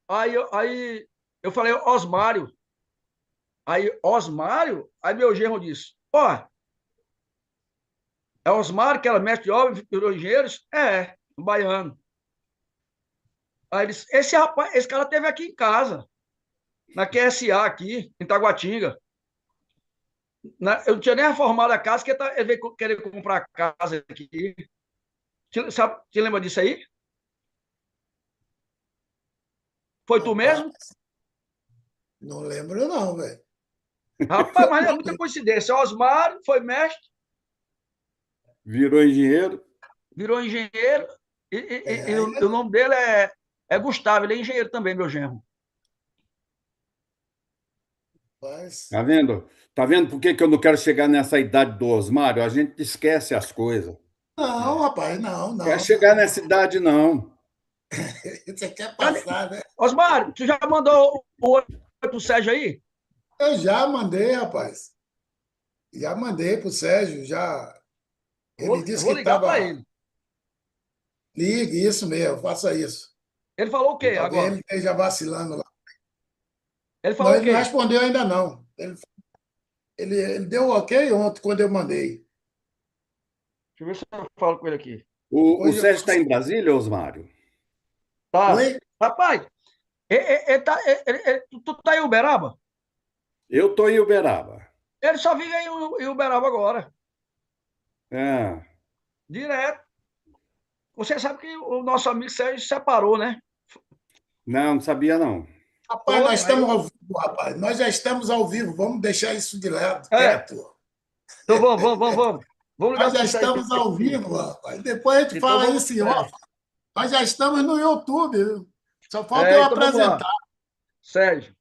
Aí eu falei, Osmário. Aí, Osmário? Aí meu genro disse, ó, é Osmário, que era mestre de obra, virou engenheiros? É, um baiano. Aí ele disse, esse rapaz, esse cara teve aqui em casa, na QSA aqui, em Taguatinga. Eu não tinha nem reformado a casa, que ele veio querer comprar a casa aqui. Te lembra disso aí? Foi tu Rapaz, mesmo? não lembro não, velho. Rapaz, mas é muita coincidência. Osmário foi mestre, Virou engenheiro? virou engenheiro, e Aí, o nome dele é Gustavo, ele é engenheiro também, meu genro. rapaz, Tá vendo? Tá vendo por que que eu não quero chegar nessa idade do Osmário? A gente esquece as coisas. não, É. rapaz, não, Quer não, chegar não. nessa idade, não. Você quer Cadê? passar, né? Osmário, tu já mandou o oi pro Sérgio aí? Eu já mandei, rapaz. Já mandei pro Sérgio, já. Ele Eu disse que vou ligar para estava. ele. Ligue, isso mesmo, faça isso. Ele falou o quê Talvez agora? ele esteja vacilando lá. Ele Não, falou o ele não quê? respondeu ainda não. Ele deu um ok ontem quando eu mandei. Deixa eu ver se eu falo com ele aqui. O Depois eu Sérgio está faço. em Brasília, Osmário? Tá. Oi? Rapaz, tu tá em Uberaba? Eu estou em Uberaba. Ele só vive em Uberaba agora. É. Direto. Você sabe que o nosso amigo Sérgio separou, né? Não, não sabia, não. Rapaz, nós Foi. Aí, estamos ao vivo, rapaz. Nós já estamos ao vivo. Vamos deixar isso de lado, é. quieto. Então vamos. Vamos ligar Nós já pro Sérgio estamos ao aqui. vivo, rapaz. Depois a gente Então fala vamos. isso em off. Nós já estamos no YouTube, viu? Só falta eu Então vamos lá. apresentar Sérgio.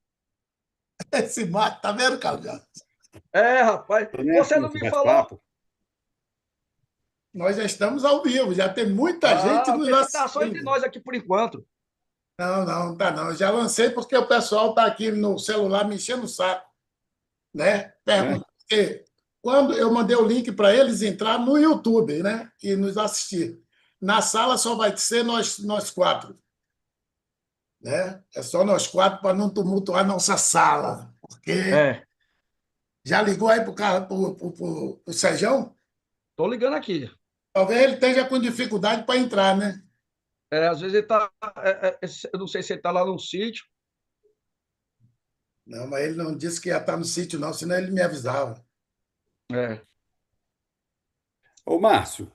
esse mato. Tá vendo, Carlos? Rapaz. Tô nem Você assim, não esse me falou. bate-papo. Nós já estamos ao vivo. Já tem muita gente Ah, eu nos pensei que estava só entre assistindo. nós aqui por enquanto. Não, não, tá não. Já lancei porque o pessoal está aqui no celular me enchendo o saco, né? É. Pergunta, porque quando eu mandei o link para eles entrar no YouTube, né? E nos assistir. Na sala só vai ser nós quatro, né? É só nós quatro para não tumultuar nossa sala. Porque É. já ligou aí pro Sérgio? Tô ligando aqui. Talvez ele esteja com dificuldade para entrar, né? Às vezes ele tá. Eu não sei se ele tá lá no sítio. Não, mas ele não disse que ia estar no sítio, não, senão ele me avisava. É. Ô, Márcio,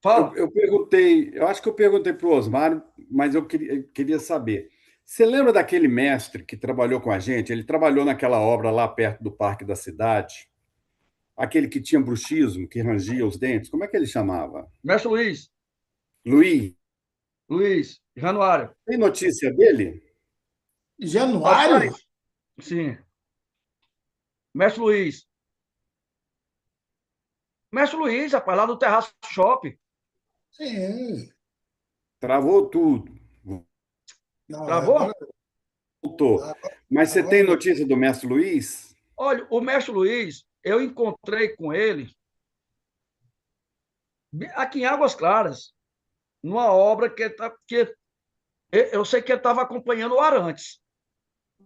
Fala. eu perguntei, eu acho que eu perguntei para o Osmário, mas eu queria saber. Você lembra daquele mestre que trabalhou com a gente? Ele trabalhou naquela obra lá perto do Parque da Cidade, aquele que tinha bruxismo, que rangia os dentes. Como é que ele chamava? Mestre Luiz. Luiz. Luiz. Januário. Tem notícia dele? Januário? Rapaz. Sim. Mestre Luiz. Mestre Luiz, rapaz, lá do Terraço Shopping. Sim. Travou tudo. Não, Travou? Voltou. Mas você tem agora não. notícia do mestre Luiz? Olha, o mestre Luiz, eu encontrei com ele aqui em Águas Claras, numa obra que eu sei que ele estava acompanhando o Arantes.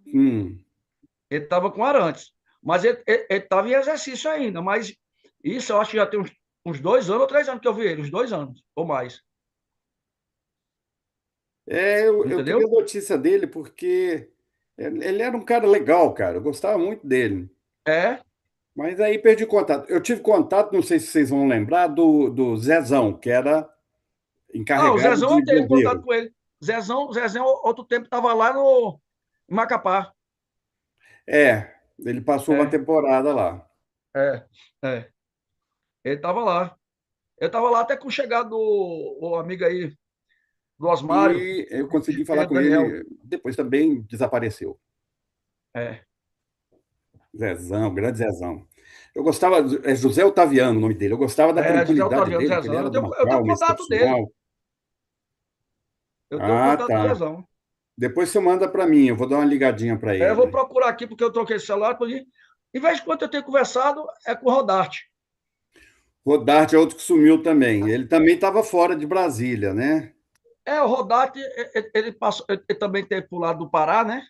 Hum. Ele estava com o Arantes. Mas ele estava em exercício ainda. Mas isso eu acho que já tem uns 2 anos ou 3 anos que eu vi ele, uns 2 anos ou mais. Eu queria Entendeu? notícia dele porque ele era um cara legal, cara. Eu gostava muito dele. É. Mas aí perdi contato. Eu tive contato, não sei se vocês vão lembrar, do Zezão, que era Ah, o encarregado Zezão de eu tenho contato bombeiro. com ele. Zezão outro tempo estava lá no em Macapá. É, ele passou uma É, temporada lá. é, é. Ele estava lá. Eu estava lá até com o chegado do amigo aí, do Osmário, E eu consegui falar Engenheiro com Daniel. ele, depois também desapareceu. É. Zezão, grande Zezão. Eu gostava, é José Otaviano o nome dele, eu gostava da José tranquilidade Otaviano dele, que ele Zezão. era de uma Eu tenho calma contato dele. excepcional. Eu tenho Ah, contato do tá. Zezão. Depois você manda para mim, eu vou dar uma ligadinha para Eu vou ele. procurar aqui, porque eu troquei esse celular. Em vez de quando eu tenho conversado, é com o Rodarte. Rodarte é outro que sumiu também. Ele também estava fora de Brasília, né? O Rodarte, ele passou, ele também teve pro lado do Pará, né?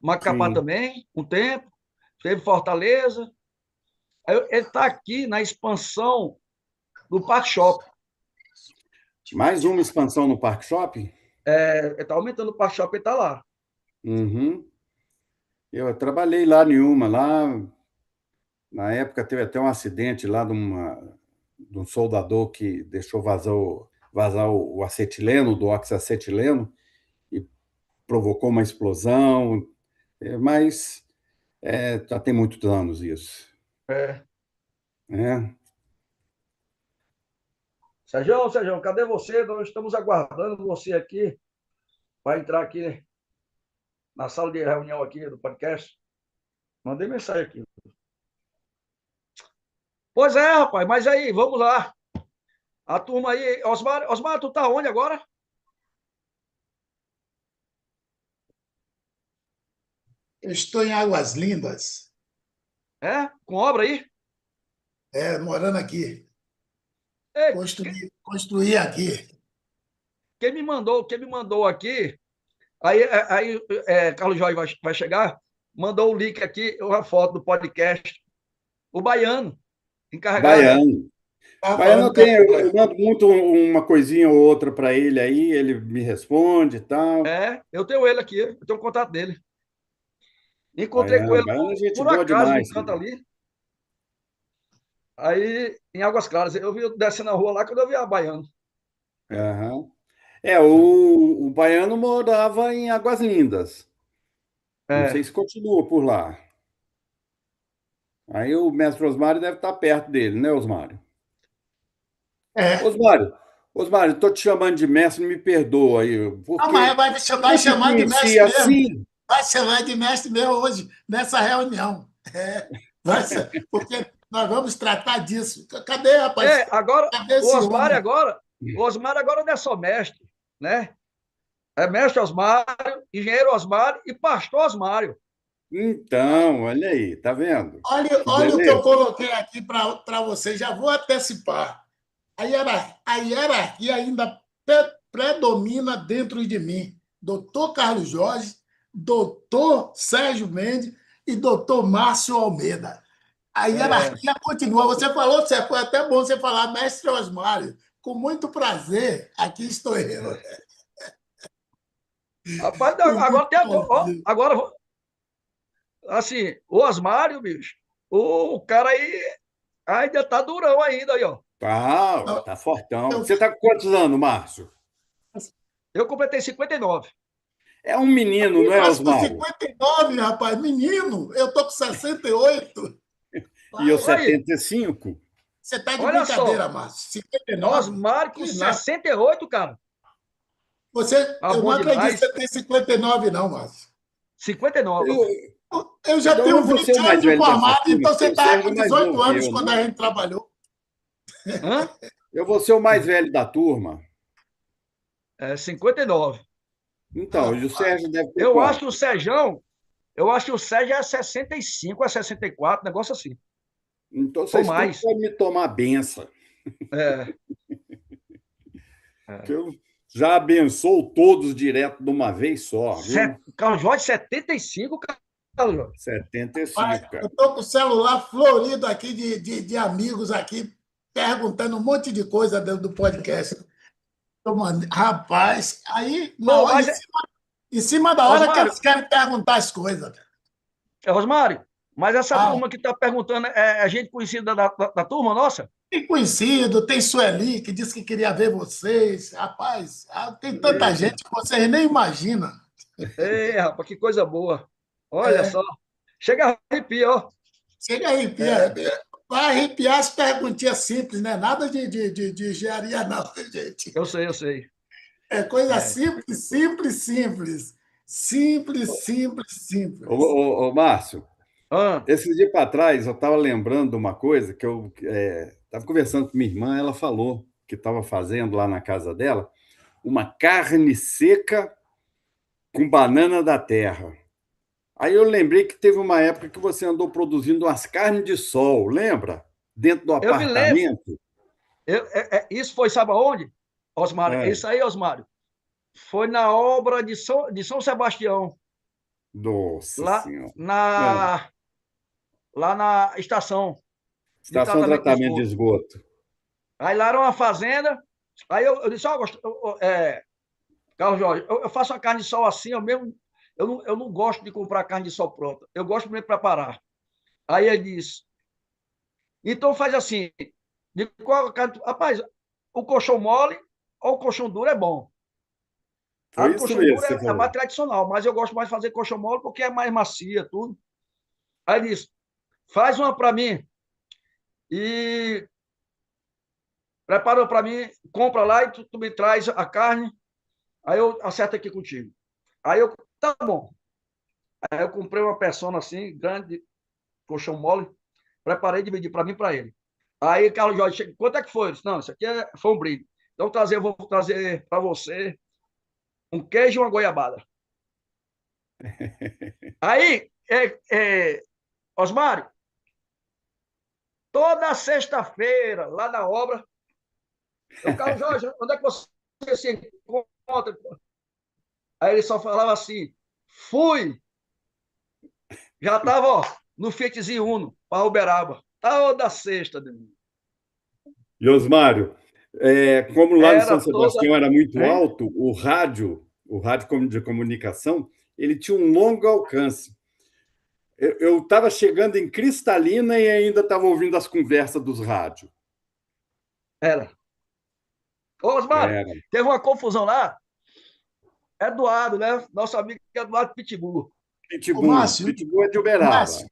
Macapá Sim. também, um tempo. Teve Fortaleza. Ele está aqui na expansão do Parque Shopping. Mais uma expansão no Parque Shopping? Ele está aumentando o Parque Shopping, ele está lá. Uhum. Eu trabalhei lá em uma, lá na época teve até um acidente lá de um soldador que deixou vazar o acetileno, do oxacetileno, e provocou uma explosão, mas já tem muitos anos isso. É. Né? Sérgio, cadê você? Nós estamos aguardando você aqui para entrar aqui na sala de reunião aqui do podcast. Mandei mensagem aqui. Pois é, rapaz, mas aí, vamos lá. A turma aí, Osmar, tu tá onde agora? Eu estou em Águas Lindas, Com obra aí? morando aqui. Ei, Construí aqui. quem me mandou aqui, aí Carlos Jorge vai chegar, mandou o link aqui, uma foto do podcast, o Baiano, encarregado. Baiano. Estava Baiano falando com eu mando muito uma coisinha ou outra para ele aí, ele me responde e tal. Eu tenho ele aqui, eu tenho o contato dele. Encontrei com Baiano, ele Baiano é gente por boa acaso no demais. canto ali, aí em Águas Claras. Eu vi descendo na rua lá quando eu vi a Baiano. Aham. O Baiano morava em Águas Lindas. Não sei É, se continua por lá. Aí o mestre Osmário deve estar perto dele, né, Osmário? é. Osmário, Osmário, estou te chamando de mestre, me perdoa aí, Não, mas porque vai eu te chamar de conheci mestre mesmo. assim. Vai chamar de mestre mesmo hoje, nessa reunião. Porque nós vamos tratar disso. Cadê, rapaz? agora, Cadê o esse Osmário homem? agora, o Osmário agora não é só mestre, né? É mestre Osmário, engenheiro Osmário e pastor Osmário. Então, olha aí, tá vendo? Que Olha o que eu beleza. coloquei aqui para você, já vou antecipar. A hierarquia ainda predomina dentro de mim. Doutor Carlos Jorge, doutor Sérgio Mendes e doutor Márcio Almeida. A É, hierarquia continua. Você falou, foi até bom você falar, mestre Osmário. Com muito prazer, aqui estou eu. rapaz, Com muito agora tem prazer. agora, assim, o Osmário, bicho, o cara aí ainda tá durão ainda aí, ó. Tá fortão. Eu, Você tá com quantos anos, Márcio? Eu completei 59. É um menino, não é, mas com Osmário? 59, rapaz, menino, eu estou com 68. E eu Vai, 75? você está de Olha só, brincadeira, Márcio. 59? Osmário com Que nada. 68, cara. Ah, Eu não bom acredito que demais. você tem 59, não, Márcio. 59. Eu, Eu já então eu tenho não vou ser 20 o anos mais de velho dessa formado, turma, então você porque o estava Sérgio com é mais 18 novo que anos eu, quando né? a gente trabalhou. Hã? Eu vou ser o mais velho da turma. 59. Então, e o Rapaz, Sérgio deve ter Eu acho que o quanto? Sérgio, eu acho que o Sérgio é 65, é 64, negócio assim. Então Ou vocês tudo mais. podem me tomar a benção, É, que é. eu já abençoo todos direto de uma vez só, viu? Carlos Jorge, 75, Carlos Jorge. 75, eu cara. estou com o celular florido aqui de amigos aqui, perguntando um monte de coisa dentro do podcast. Rapaz, aí, na Não, hora, mas, em cima da hora que Osmário, eles querem perguntar as coisas. Osmário, mas essa Ah, turma que está perguntando é gente conhecida da turma nossa? tem conhecido, tem Sueli, que disse que queria ver vocês. Rapaz, tem tanta gente que vocês nem imaginam. Ei, rapaz, que coisa boa. Olha só. É, Chega a arrepio, ó. chega a arrepiar. É, Vai arrepiar as perguntinhas simples, né? Nada de engenharia, não, gente. eu sei, eu sei. É coisa É. simples, simples, simples. Simples, simples, simples. Ô, Márcio, Ah, esse dia para trás eu estava lembrando de uma coisa que eu estava conversando com minha irmã, ela falou que estava fazendo lá na casa dela uma carne seca com banana da terra. Aí eu lembrei que teve uma época que você andou produzindo umas carnes de sol, lembra? Dentro do eu me lembro. apartamento. Isso foi, sabe aonde, Osmário? É É. isso aí, Osmário. Foi na obra de São Sebastião, Nossa lá Senhora. É. na, lá na estação de Estação de tratamento de tratamento de esgoto. esgoto. Aí lá era uma fazenda. Aí eu disse, ó, Carlos Jorge, eu faço a carne de sol assim, eu não gosto de comprar carne de sol pronta. Eu gosto primeiro de preparar. Aí ele disse, então faz assim, de qual carne, rapaz, o colchão mole ou o colchão duro é bom. A Foi do isso colchão mesmo duro que você é mais falou. tradicional, mas eu gosto mais de fazer colchão mole porque é mais macia, tudo. Aí ele disse, faz uma para mim e preparou para mim, compra lá e tu me traz a carne, aí eu acerto aqui contigo. Aí eu, tá bom. Aí eu comprei uma persona assim, grande, colchão mole, preparei e dividi para mim e para ele. Aí Carlos Jorge chega, quanto é que foi? Eu disse, não, isso aqui foi um brinde. Então eu vou trazer para você um queijo e uma goiabada. Aí, Osmário, toda sexta-feira, lá na obra, eu, Carlos Jorge, onde é que você se encontra? Aí ele só falava assim, fui, já estava no Fiatzinho Uno, para Uberaba, toda sexta. E Osmário, como lá no São Era toda. Sebastião era muito Hein? alto, o rádio de comunicação, ele tinha um longo alcance. Eu estava chegando em Cristalina e ainda estava ouvindo as conversas dos rádios. Era. Ô, Osmário, Era. teve uma confusão lá. Eduardo, né? Nosso amigo Eduardo Pitbull. Ô, Pitbull. Márcio, Pitbull é de Uberaba. Márcio,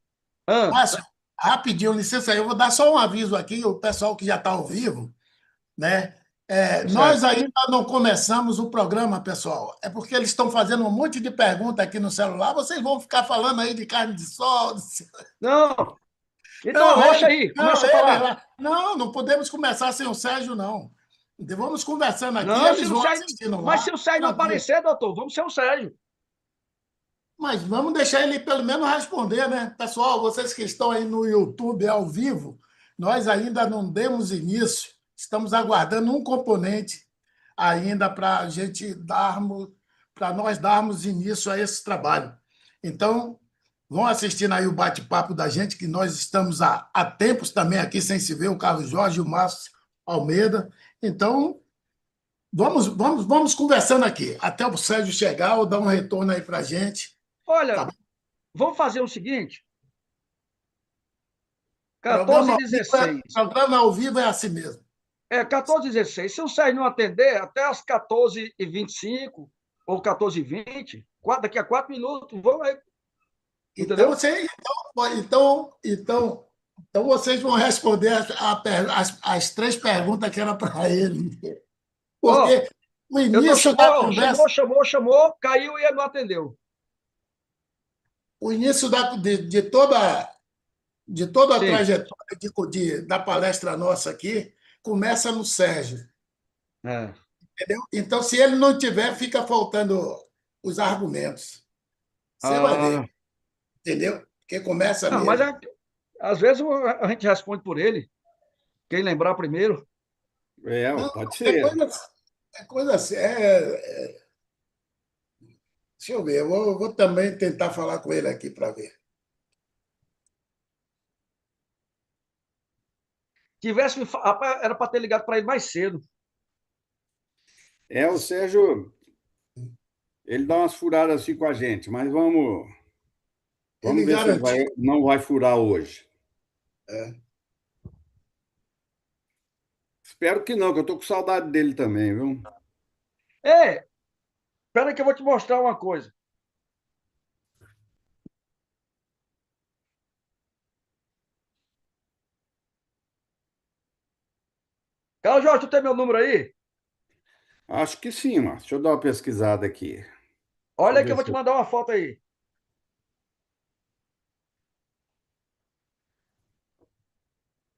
Ah, Márcio, rapidinho, licença aí, eu vou dar só um aviso aqui, o pessoal que já está ao vivo, né? Nós certo. ainda não começamos o programa, pessoal. É porque eles estão fazendo um monte de pergunta aqui no celular. Vocês vão ficar falando aí de carne de sol. Não, então Não, arrocha ele, aí, não, começa a ele falar. lá. Não, não podemos começar sem o Sérgio, não. Vamos conversando aqui, Não, eles vão assistindo mas lá, se o Sérgio não tranquilo. aparecer, doutor, vamos ser o Sérgio. Mas vamos deixar ele pelo menos responder, né? Pessoal, vocês que estão aí no YouTube ao vivo, nós ainda não demos início, estamos aguardando um componente ainda para a gente darmos, para nós darmos início a esse trabalho. Então, vão assistindo aí o bate-papo da gente, que nós estamos há tempos também aqui sem se ver, o Carlos Jorge e o Márcio Almeida. Então, vamos conversando aqui, até o Sérgio chegar ou dar um retorno aí para a gente. Tá Olha, bom? vamos fazer o seguinte: 14 Programa e ao vivo é, 16. programa ao vivo é assim mesmo. 14 e 16. Se o Sérgio não atender, até as 14h25 ou 14h20, daqui a 4 minutos, vamos aí, Então, entendeu? você, então vocês vão responder as três perguntas que era para ele. Ó, Porque o eu tô, início da ó, conversa, chamou, caiu e ele não atendeu. o início de toda a Sim. trajetória da palestra nossa aqui começa no Sérgio. É. Entendeu? Então, se ele não tiver, fica faltando os argumentos. Você vai ver, Ah, entendeu? Porque começa não, mas nele. às vezes a gente responde por ele, quem lembrar primeiro. Não, Pode é ser. coisa, é coisa assim. Deixa eu ver, eu vou também tentar falar com ele aqui para ver. Rapaz, era para ter ligado para ele mais cedo. O Sérgio, ele dá umas furadas assim com a gente, mas vamos Ele ver se ele garantiu. não vai furar hoje. É. Espero que não, que eu estou com saudade dele também, viu? Ei, espera que eu vou te mostrar uma coisa. Carlos Jorge, tu tem meu número aí? Acho que sim, Márcio. Deixa eu dar uma pesquisada aqui. Deixa Olha eu aí que eu ver vou se te eu... mandar uma foto aí.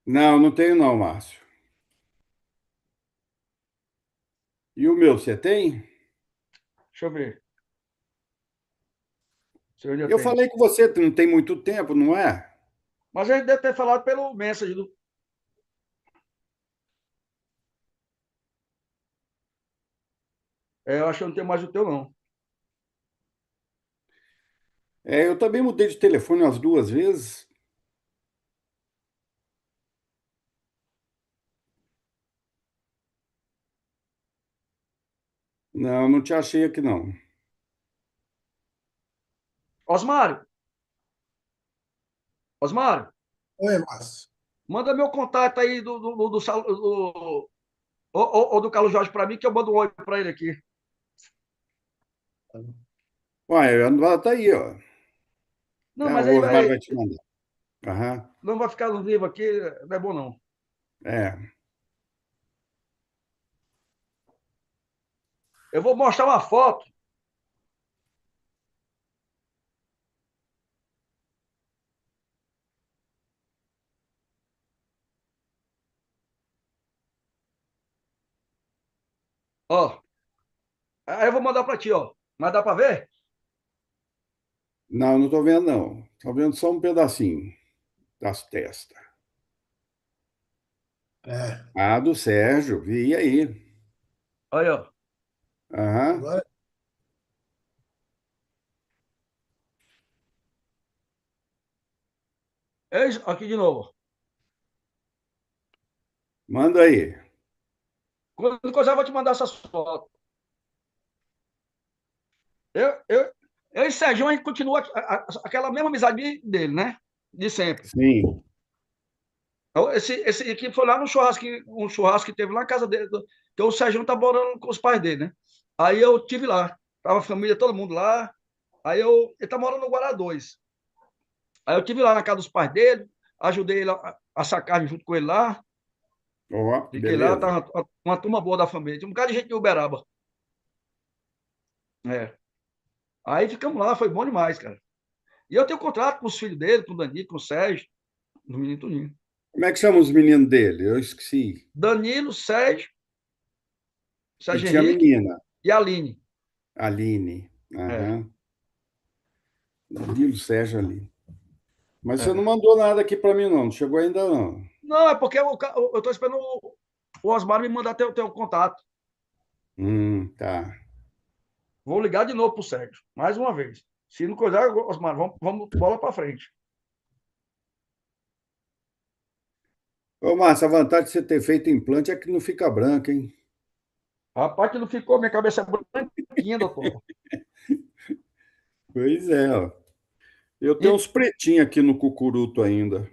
Não, não tenho não, Márcio. E o meu, você tem? Deixa eu ver se eu já Eu tenho. falei com você, não tem muito tempo, não é? Mas a gente deve ter falado pelo message do. Eu acho que eu não tenho mais o teu, não. Eu também mudei de telefone umas 2 vezes. Não, não te achei aqui, não. Osmário, Osmário, Oi, Márcio. manda meu contato aí ou do Carlos Jorge para mim, que eu mando um oi para ele aqui. Ué, tá aí, ó. Não, mas O aí Osmar vai, vai te mandar. Aham. não vai ficar no vivo aqui, não é bom, não. É. Eu vou mostrar uma foto. Ó, aí eu vou mandar para ti, ó. Mas dá para ver? Não, não tô vendo, não. Tô vendo só um pedacinho das testas. É, Ah, do Sérgio, vi aí. Aí, ó. Aham. agora, Aqui de novo. Manda aí. Quando coisa eu vou te mandar essas fotos. Eu, eu, eu e Sérgio, a gente continua aquela mesma amizade dele, né? De sempre. Sim. Então, esse aqui foi lá no churrasco, um churrasco que teve lá na casa dele, que o Sérgio tá morando com os pais dele, né? Aí eu tive lá, tava a família, todo mundo lá. Ele tá morando no Guará 2. Aí eu tive lá na casa dos pais dele, ajudei ele a assar carne junto com ele lá. Ó, Fiquei lá, beleza. tava uma turma boa da família. Tinha um bocado de gente de Uberaba. É. Aí ficamos lá, foi bom demais, cara. E eu tenho contrato com os filhos dele, com o Danilo, com o Sérgio, do menino Tuninho. Como é que chama os meninos dele? Eu esqueci. Danilo, Sérgio, E Sérgio tinha a Henrique menina, e a Aline. Aline. É, Aham. Dilo Sérgio ali. Mas você não é. mandou nada aqui para mim, não. Não chegou ainda, não. Não, é porque eu tô esperando o Osmar me mandar teu contato. Tá. Vou ligar de novo pro Sérgio, mais uma vez. Se não coisar, Osmar, vamos bola para frente. Ô, Márcio, a vantagem de você ter feito implante é que não fica branco, hein? Rapaz, que não ficou, minha cabeça é branquinha, doutor. Pois é, ó. Eu tenho E uns pretinhos aqui no cucuruto ainda.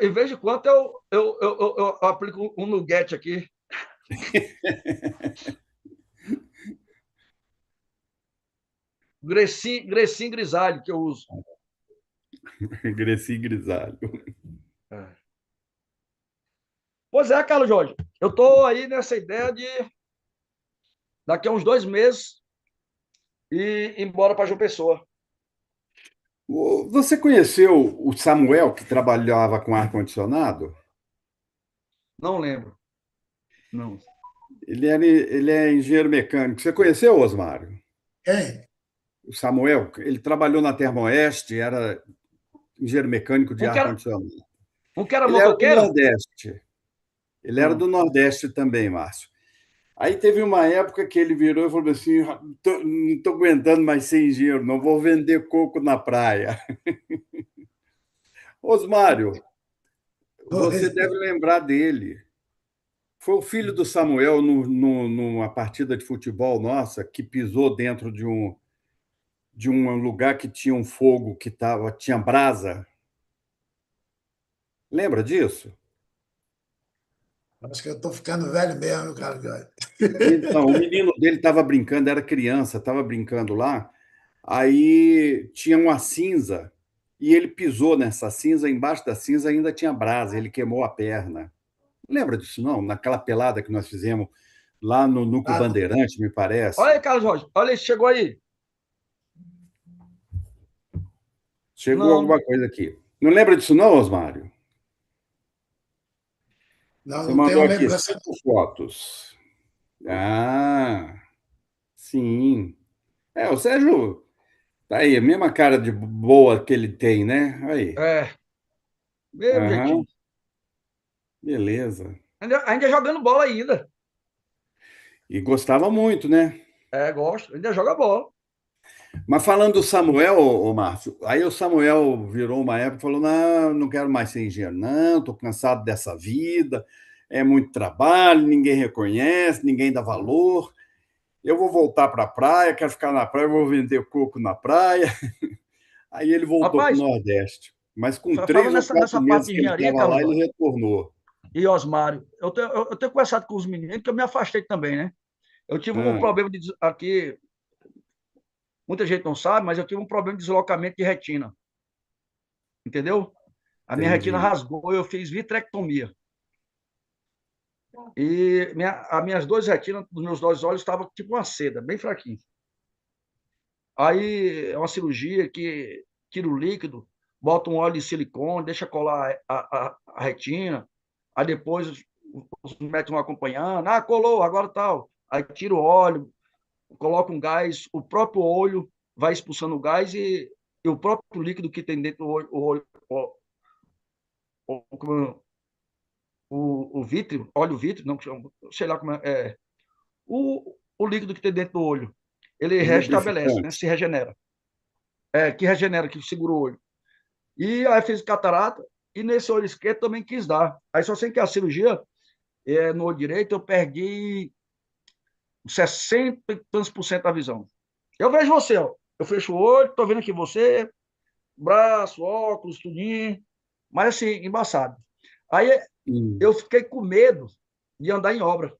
em vez de quanto eu aplico um nuguete aqui. Grecin grisalho que eu uso. Greci grisalho. É. Pois é, Carlos Jorge. Eu tô aí nessa ideia de daqui a uns 2 meses ir embora para João Pessoa. Você conheceu o Samuel, que trabalhava com ar-condicionado? Não lembro. Não. Ele é engenheiro mecânico. Você conheceu, Osmário? quem? O Samuel, ele trabalhou na Termoeste, era engenheiro mecânico de Um que era, ar-condicionado. um que era Ele era do motoqueiro? Nordeste. Ele era Hum. do Nordeste também, Márcio. Aí teve uma época que ele virou e falou assim: não estou aguentando mais ser engenheiro, não vou vender coco na praia. Osmário, você Oi. deve lembrar dele. Foi o filho do Samuel numa partida de futebol nossa que pisou dentro de um lugar que tinha um fogo tinha brasa. Lembra disso? Acho que eu estou ficando velho mesmo, cara. Então, o menino dele estava brincando, era criança, estava brincando lá. Aí tinha uma cinza e ele pisou nessa cinza, embaixo da cinza ainda tinha brasa, ele queimou a perna. Lembra disso, não? Naquela pelada que nós fizemos lá no Núcleo Ah, Bandeirante, me Olha parece. aí, Carlos Jorge. Olha aí, chegou aí. Chegou Não, alguma coisa aqui. Não lembra disso, não, Osmário? não, Você não tenho mandou aqui lembrança. 5 fotos. Ah, sim. O Sérgio, tá aí, a mesma cara de boa que ele tem, né? Aí. é, mesmo Aham, jeitinho. beleza. Ainda jogando bola ainda. E gostava muito, né? Gosto. Ainda joga bola. Mas falando do Samuel, ô Márcio, aí o Samuel virou uma época e falou: não, não quero mais ser engenheiro, não, estou cansado dessa vida, é muito trabalho, ninguém reconhece, ninguém dá valor. Eu vou voltar para a praia, quero ficar na praia, vou vender coco na praia. Aí ele voltou para o Rapaz, Nordeste. Mas com falando 3 ou 4 nessa parte meses de que ele engenharia, estava lá, Carlos ele retornou. e Osmário, eu tenho conversado com os meninos, que eu me afastei também, né? Eu tive um Ah, problema aqui, muita gente não sabe, mas eu tive um problema de deslocamento de retina, entendeu? A minha retina entendi. rasgou, eu fiz vitrectomia. E as minhas duas retinas dos meus dois olhos estavam tipo uma seda, bem fraquinho. Aí é uma cirurgia que tira o líquido, bota um óleo de silicone, deixa colar a retina, aí depois os médicos vão acompanhando, colou, agora tal. Aí tira o óleo, coloca um gás, o próprio olho vai expulsando o gás e o próprio líquido que tem dentro do olho, o, o vítreo, óleo vítreo, não, sei lá como o líquido que tem dentro do olho, ele O restabelece, né? lubrificante. Se regenera. Que regenera, que segura o olho. E aí fiz catarata, e nesse olho esquerdo também quis dar. Aí só sei que a cirurgia, no olho direito, eu perdi 60 e tantos por cento da visão. Eu vejo você, ó. Eu fecho o olho, tô vendo aqui você, braço, óculos, tudinho, mas assim, embaçado. Aí Hum. eu fiquei com medo de andar em obra,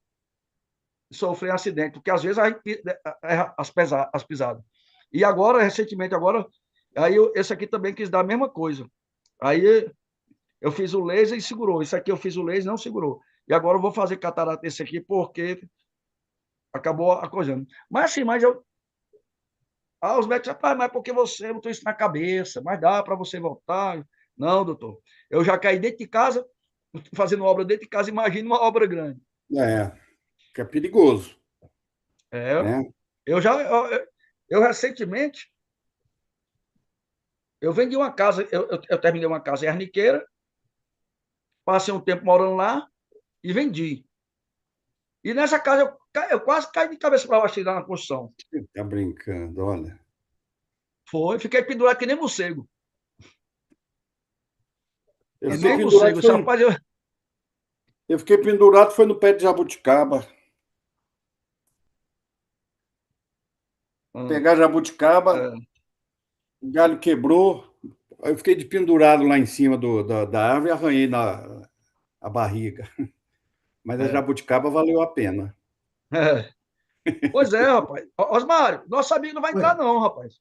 sofrer um acidente, porque às vezes a gente erra as pisadas. E agora, recentemente, agora, aí esse aqui também quis dar a mesma coisa. Aí eu fiz o laser e segurou. Isso aqui eu fiz o laser e não segurou. E agora eu vou fazer catarata esse aqui porque acabou a coisa. Mas assim, os médicos, rapaz, mas porque você botou isso na cabeça? Mas dá para você voltar? Não, doutor. Eu já caí dentro de casa, fazendo obra dentro de casa, imagina uma obra grande. É, que é perigoso, É, né? eu já, eu recentemente, eu vendi uma casa, eu terminei uma casa em Arniqueira, passei um tempo morando lá e vendi. E nessa casa eu quase caí de cabeça para baixo lá na construção. Tá brincando, olha. Foi, fiquei pendurado que nem morcego. Eu Que fiquei nem pendurado, morcego. Disse, rapaz, eu fiquei pendurado foi no pé de jabuticaba. Ah, Pegar jabuticaba, é, o galho quebrou, aí eu fiquei de pendurado lá em cima da árvore e arranhei a barriga. Mas a é, jabuticaba valeu a pena. é. Pois é, rapaz. Osmário, nosso amigo não vai Ué, entrar, não, rapaz.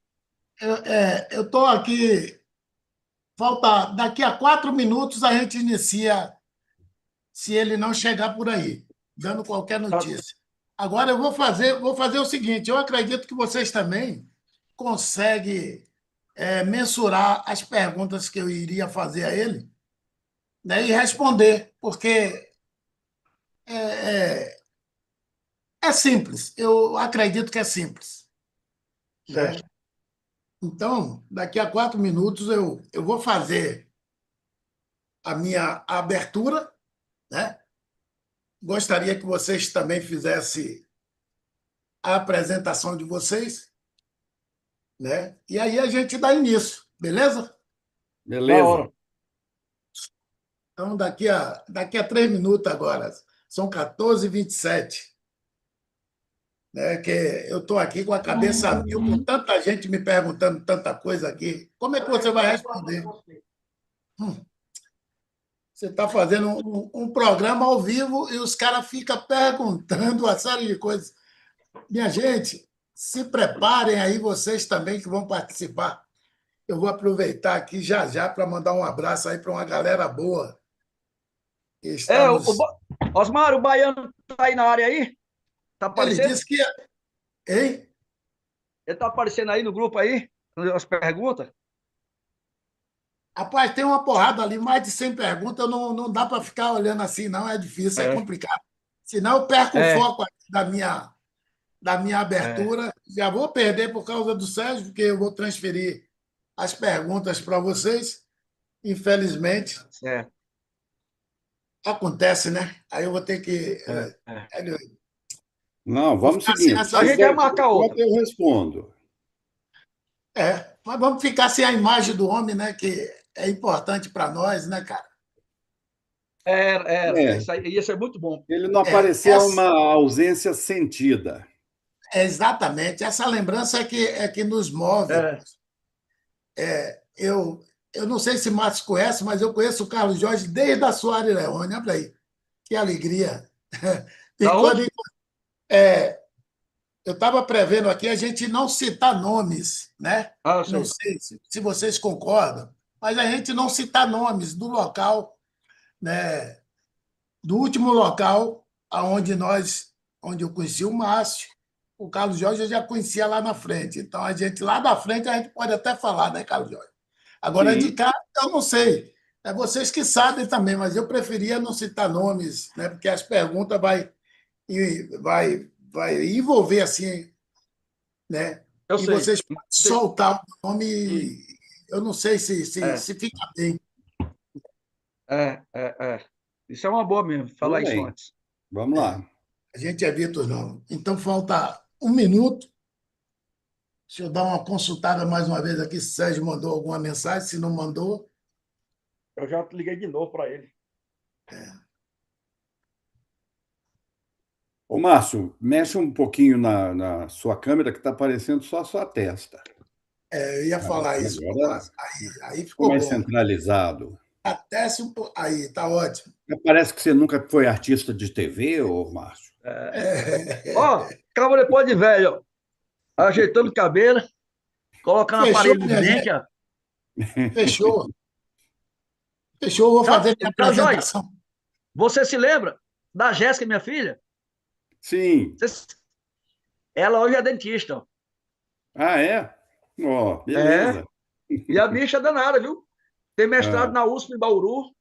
eu estou aqui. Falta. Daqui a 4 minutos a gente inicia, se ele não chegar por aí, dando qualquer Tá- notícia. Agora eu vou fazer o seguinte: eu acredito que vocês também conseguem mensurar as perguntas que eu iria fazer a ele, né, e responder, porque é, é, é simples. Eu acredito que é simples, né? Certo. Então, daqui a 4 minutos eu vou fazer a minha abertura, né? Gostaria que vocês também fizessem a apresentação de vocês, né? E aí a gente dá início, beleza? Na Beleza. hora. Então, daqui a 3 minutos agora, são 14h27, né? Que eu estou aqui com a cabeça a mil, com tanta gente me perguntando tanta coisa aqui. Como é que você vai responder? Hum, Você está fazendo um programa ao vivo e os caras ficam perguntando uma série de coisas. Minha gente, se preparem aí, vocês também que vão participar. Eu vou aproveitar aqui já já para mandar um abraço aí para uma galera boa que está É, nos. Osmário, o baiano tá aí na área aí? Tá Ele aparecendo? disse que. Hein? Ele tá aparecendo aí no grupo aí? As perguntas? Rapaz, tem uma porrada ali, mais de 100 perguntas, não dá para ficar olhando assim, não, é difícil, é É, complicado. Senão eu perco o é, foco aqui da minha é. abertura. Já vou perder por causa do Sérgio, porque eu vou transferir as perguntas para vocês. Infelizmente, Certo. acontece, né? Aí eu vou ter que. É, é. Anyway, Não, Vou vamos ficar sem seguindo. Se A essa. gente vai tiver marcar outra. eu respondo. Mas vamos ficar sem a imagem do homem, né? Que é importante para nós, né, cara? Era. É, Isso aí ia ser muito bom. ele não É, aparecer essa, uma ausência sentida. é exatamente. Essa lembrança é que nos move. É. Eu não sei se Márcio conhece, mas eu conheço o Carlos Jorge desde a Soares Leone. Olha aí, que alegria. E Da quando onde? eu estava prevendo aqui a gente não citar nomes, né? Ah, eu Não sei. sei se vocês concordam, mas a gente não citar nomes do local, né? Do último local onde eu conheci o Márcio, o Carlos Jorge eu já conhecia lá na frente. Então, a gente lá da frente a gente pode até falar, né, Carlos Jorge? Agora, de Sim. cá, eu não sei. É vocês que sabem também, mas eu preferia não citar nomes, né? Porque as perguntas vai envolver assim, né? Eu E sei. vocês podem soltar o nome, E- eu não sei se, se, É, se fica bem. é. Isso é uma boa mesmo, Tudo falar isso bem. antes. Vamos lá. A gente evita os nomes. Então, falta 1 minuto. Deixa eu dar uma consultada mais uma vez aqui se o Sérgio mandou alguma mensagem. Se não mandou, Eu já liguei de novo para ele. Ô, Márcio, mexe um pouquinho na sua câmera, que está aparecendo só a sua testa. eu ia falar isso pro Agora Márcio. Aí ficou ficou mais bom. centralizado. Até se aí, tá ótimo. Parece que você nunca foi artista de TV, ô Márcio. Ó, acaba depois de velho, ó, ajeitando o cabelo, colocando o Fechou, aparelho no minha dente, gente. ó. Fechou. Fechou. Vou Sabe, fazer minha Carlos Jorge, apresentação. você se lembra da Jéssica, minha filha? Sim. Ela hoje é dentista, ó. Ah, é? Ó, É, beleza. e a bicha é danada, viu? Tem mestrado Ah, na USP em Bauru,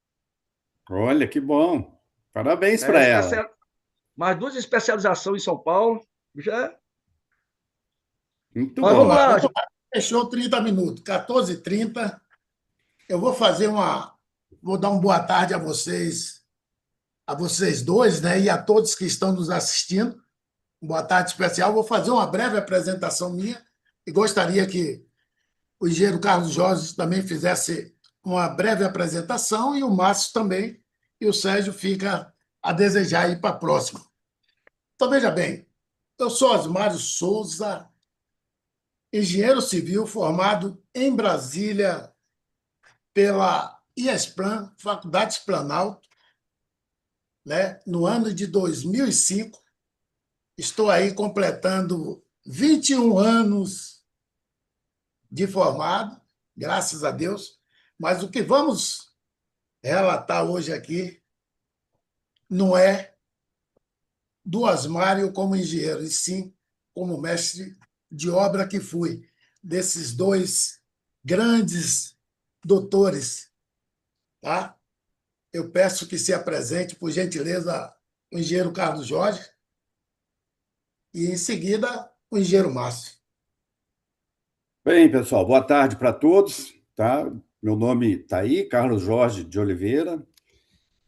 olha, que bom. Parabéns é, para ela. mais 2 especializações em São Paulo. Bicha Muito Mas Vamos vamos bom. lá, lá. vamos lá. Fechou 30 minutos, 14h30. Eu vou fazer uma. Vou dar uma boa tarde a vocês dois, né? E a todos que estão nos assistindo. Boa tarde especial. Vou fazer uma breve apresentação minha e gostaria que o engenheiro Carlos Jorge também fizesse uma breve apresentação e o Márcio também, e o Sérgio fica a desejar ir para a próxima. Então, veja bem, eu sou Osmário Souza, engenheiro civil formado em Brasília pela IESPLAN, Faculdade Planalto, né, no ano de 2005. Estou aí completando 21 anos de formado, graças a Deus, mas o que vamos relatar hoje aqui não é do Osmário como engenheiro, e sim como mestre de obra que fui, desses dois grandes doutores. Tá? Eu peço que se apresente, por gentileza, o engenheiro Carlos Jorge e, em seguida, o engenheiro Márcio. Bem, pessoal, boa tarde para todos, tá? Meu nome está aí, Carlos Jorge de Oliveira.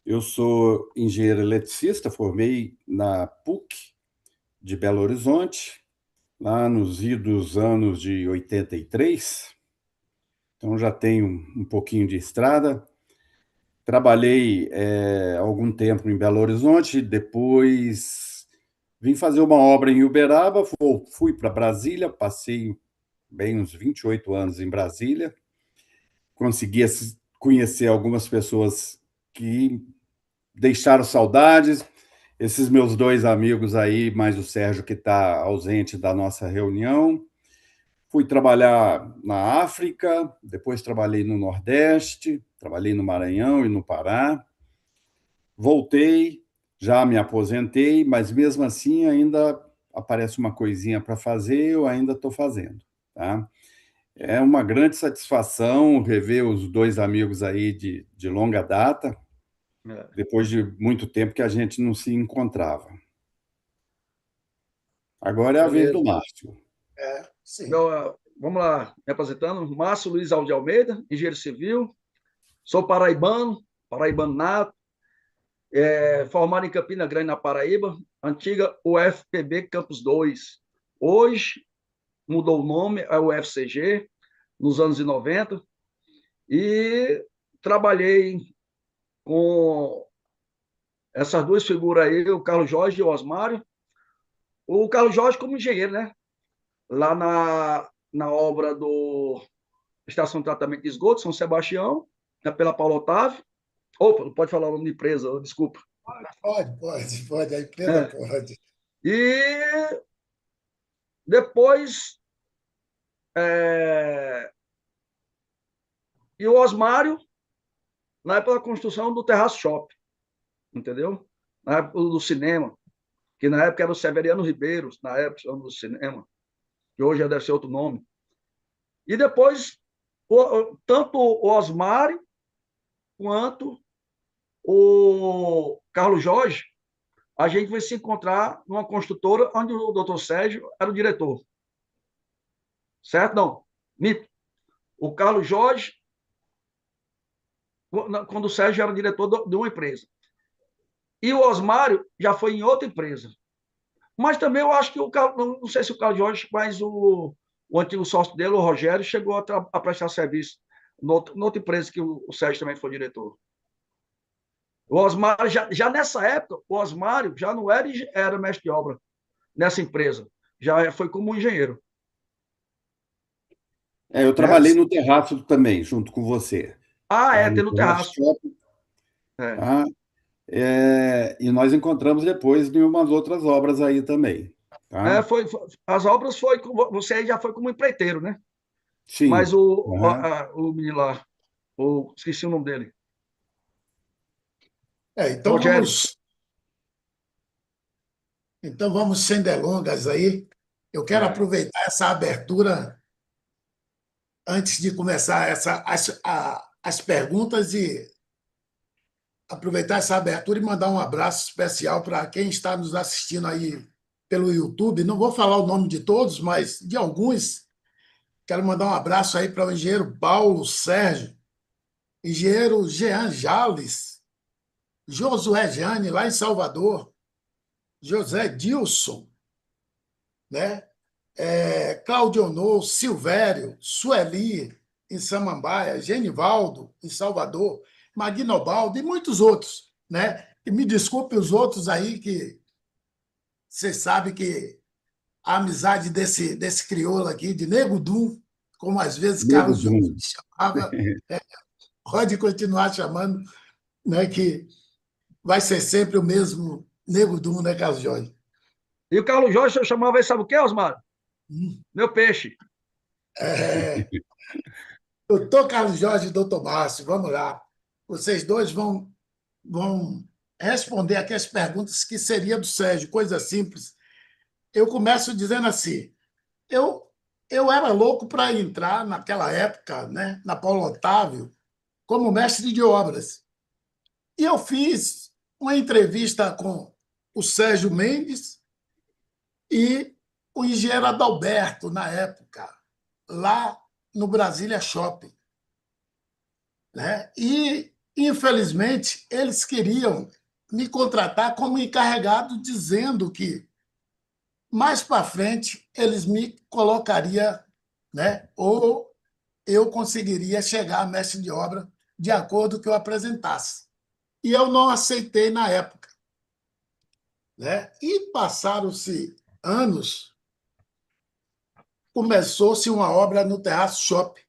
Eu sou engenheiro eletricista, formei na PUC de Belo Horizonte, lá nos idos anos de 83. Então já tenho um pouquinho de estrada. Trabalhei algum tempo em Belo Horizonte, depois vim fazer uma obra em Uberaba, fui para Brasília, passei bem uns 28 anos em Brasília, consegui conhecer algumas pessoas que deixaram saudades, esses meus dois amigos aí, mais o Sérgio, que está ausente da nossa reunião. Fui trabalhar na África, depois trabalhei no Nordeste, trabalhei no Maranhão e no Pará. Voltei, já me aposentei, mas mesmo assim ainda aparece uma coisinha para fazer, eu ainda estou fazendo. Tá? É uma grande satisfação rever os dois amigos aí de longa data, É. depois de muito tempo que a gente não se encontrava. Agora é a vez do Beleza. Márcio. Sim. Então, vamos lá, me apresentando. Márcio Luiz Aldi Almeida, engenheiro civil. Sou paraibano nato. formado em Campina Grande, na Paraíba, antiga UFPB Campus 2. Hoje mudou o nome, é o UFCG, nos anos 90, e trabalhei com essas duas figuras aí, o Carlos Jorge e o Osmário. O Carlos Jorge como engenheiro, né? Lá na obra do Estação de Tratamento de Esgoto, São Sebastião, né, pela Paulo Otávio. Opa, não pode falar o nome da empresa, desculpa. Pode, a empresa É. pode. E depois, e o Osmário, na época da construção do Terraço Shopping, entendeu? Na época do cinema, que na época era o Severiano Ribeiro, na época do cinema, que hoje já deve ser outro nome. E depois, tanto o Osmário quanto o Carlos Jorge, a gente vai se encontrar numa construtora onde o doutor Sérgio era o diretor. Certo? Não. Mito. O Carlos Jorge, quando o Sérgio era diretor de uma empresa. E o Osmário já foi em outra empresa. Mas também eu acho que o Carlos, não sei se o Carlos Jorge, mas o antigo sócio dele, o Rogério, chegou a prestar serviço noutra empresa que o Sérgio também foi diretor. O Osmário, já nessa época, o Osmário já não era mestre de obra nessa empresa. Já foi como engenheiro. Eu Né? trabalhei no terraço também, junto com você. Tá? Tem No no terraço terraço. shopping, É. tá? E nós encontramos depois em umas outras obras aí também. Tá? As obras foi com você aí já foi como empreiteiro, né? Mas Sim. Aham. o menino lá, esqueci o nome dele. Então Rogério. vamos sem delongas aí. Eu quero É. aproveitar essa abertura antes de começar as perguntas e aproveitar essa abertura e mandar um abraço especial para quem está nos assistindo aí pelo YouTube. Não vou falar o nome de todos, mas de alguns. Quero mandar um abraço aí para o engenheiro Paulo Sérgio, engenheiro Jean Jales, Josué Jane, lá em Salvador, José Dilson, né? Claudionor, Silvério, Sueli, em Samambaia, Genivaldo, em Salvador, Magnobaldo e muitos outros, né? E me desculpe os outros aí, que vocês sabem que a amizade desse crioulo aqui, de Nego Dum, como às vezes Nego Carlos Jorge Dum. me chamava, pode continuar chamando, né? Que vai ser sempre o mesmo Nego Dum, né, Carlos Jorge? E o Carlos Jorge, eu chamava ele, sabe o quê, Osmar? Meu peixe. É, doutor Carlos Jorge e doutor Márcio, vamos lá. Vocês dois vão responder aqui as perguntas que seria do Sérgio, coisa simples. Eu começo dizendo assim: eu, eu era louco para entrar naquela época, né, na Paulo Otávio, como mestre de obras. E eu fiz uma entrevista com o Sérgio Mendes e o engenheiro Adalberto, na época, lá no Brasília Shopping. Né? E, infelizmente, eles queriam me contratar como encarregado, dizendo que mais para frente eles me colocariam, né? Ou eu conseguiria chegar a mestre de obra de acordo com o que eu apresentasse. E eu não aceitei na época. Né? E passaram-se anos, começou-se uma obra no Terraço Shopping.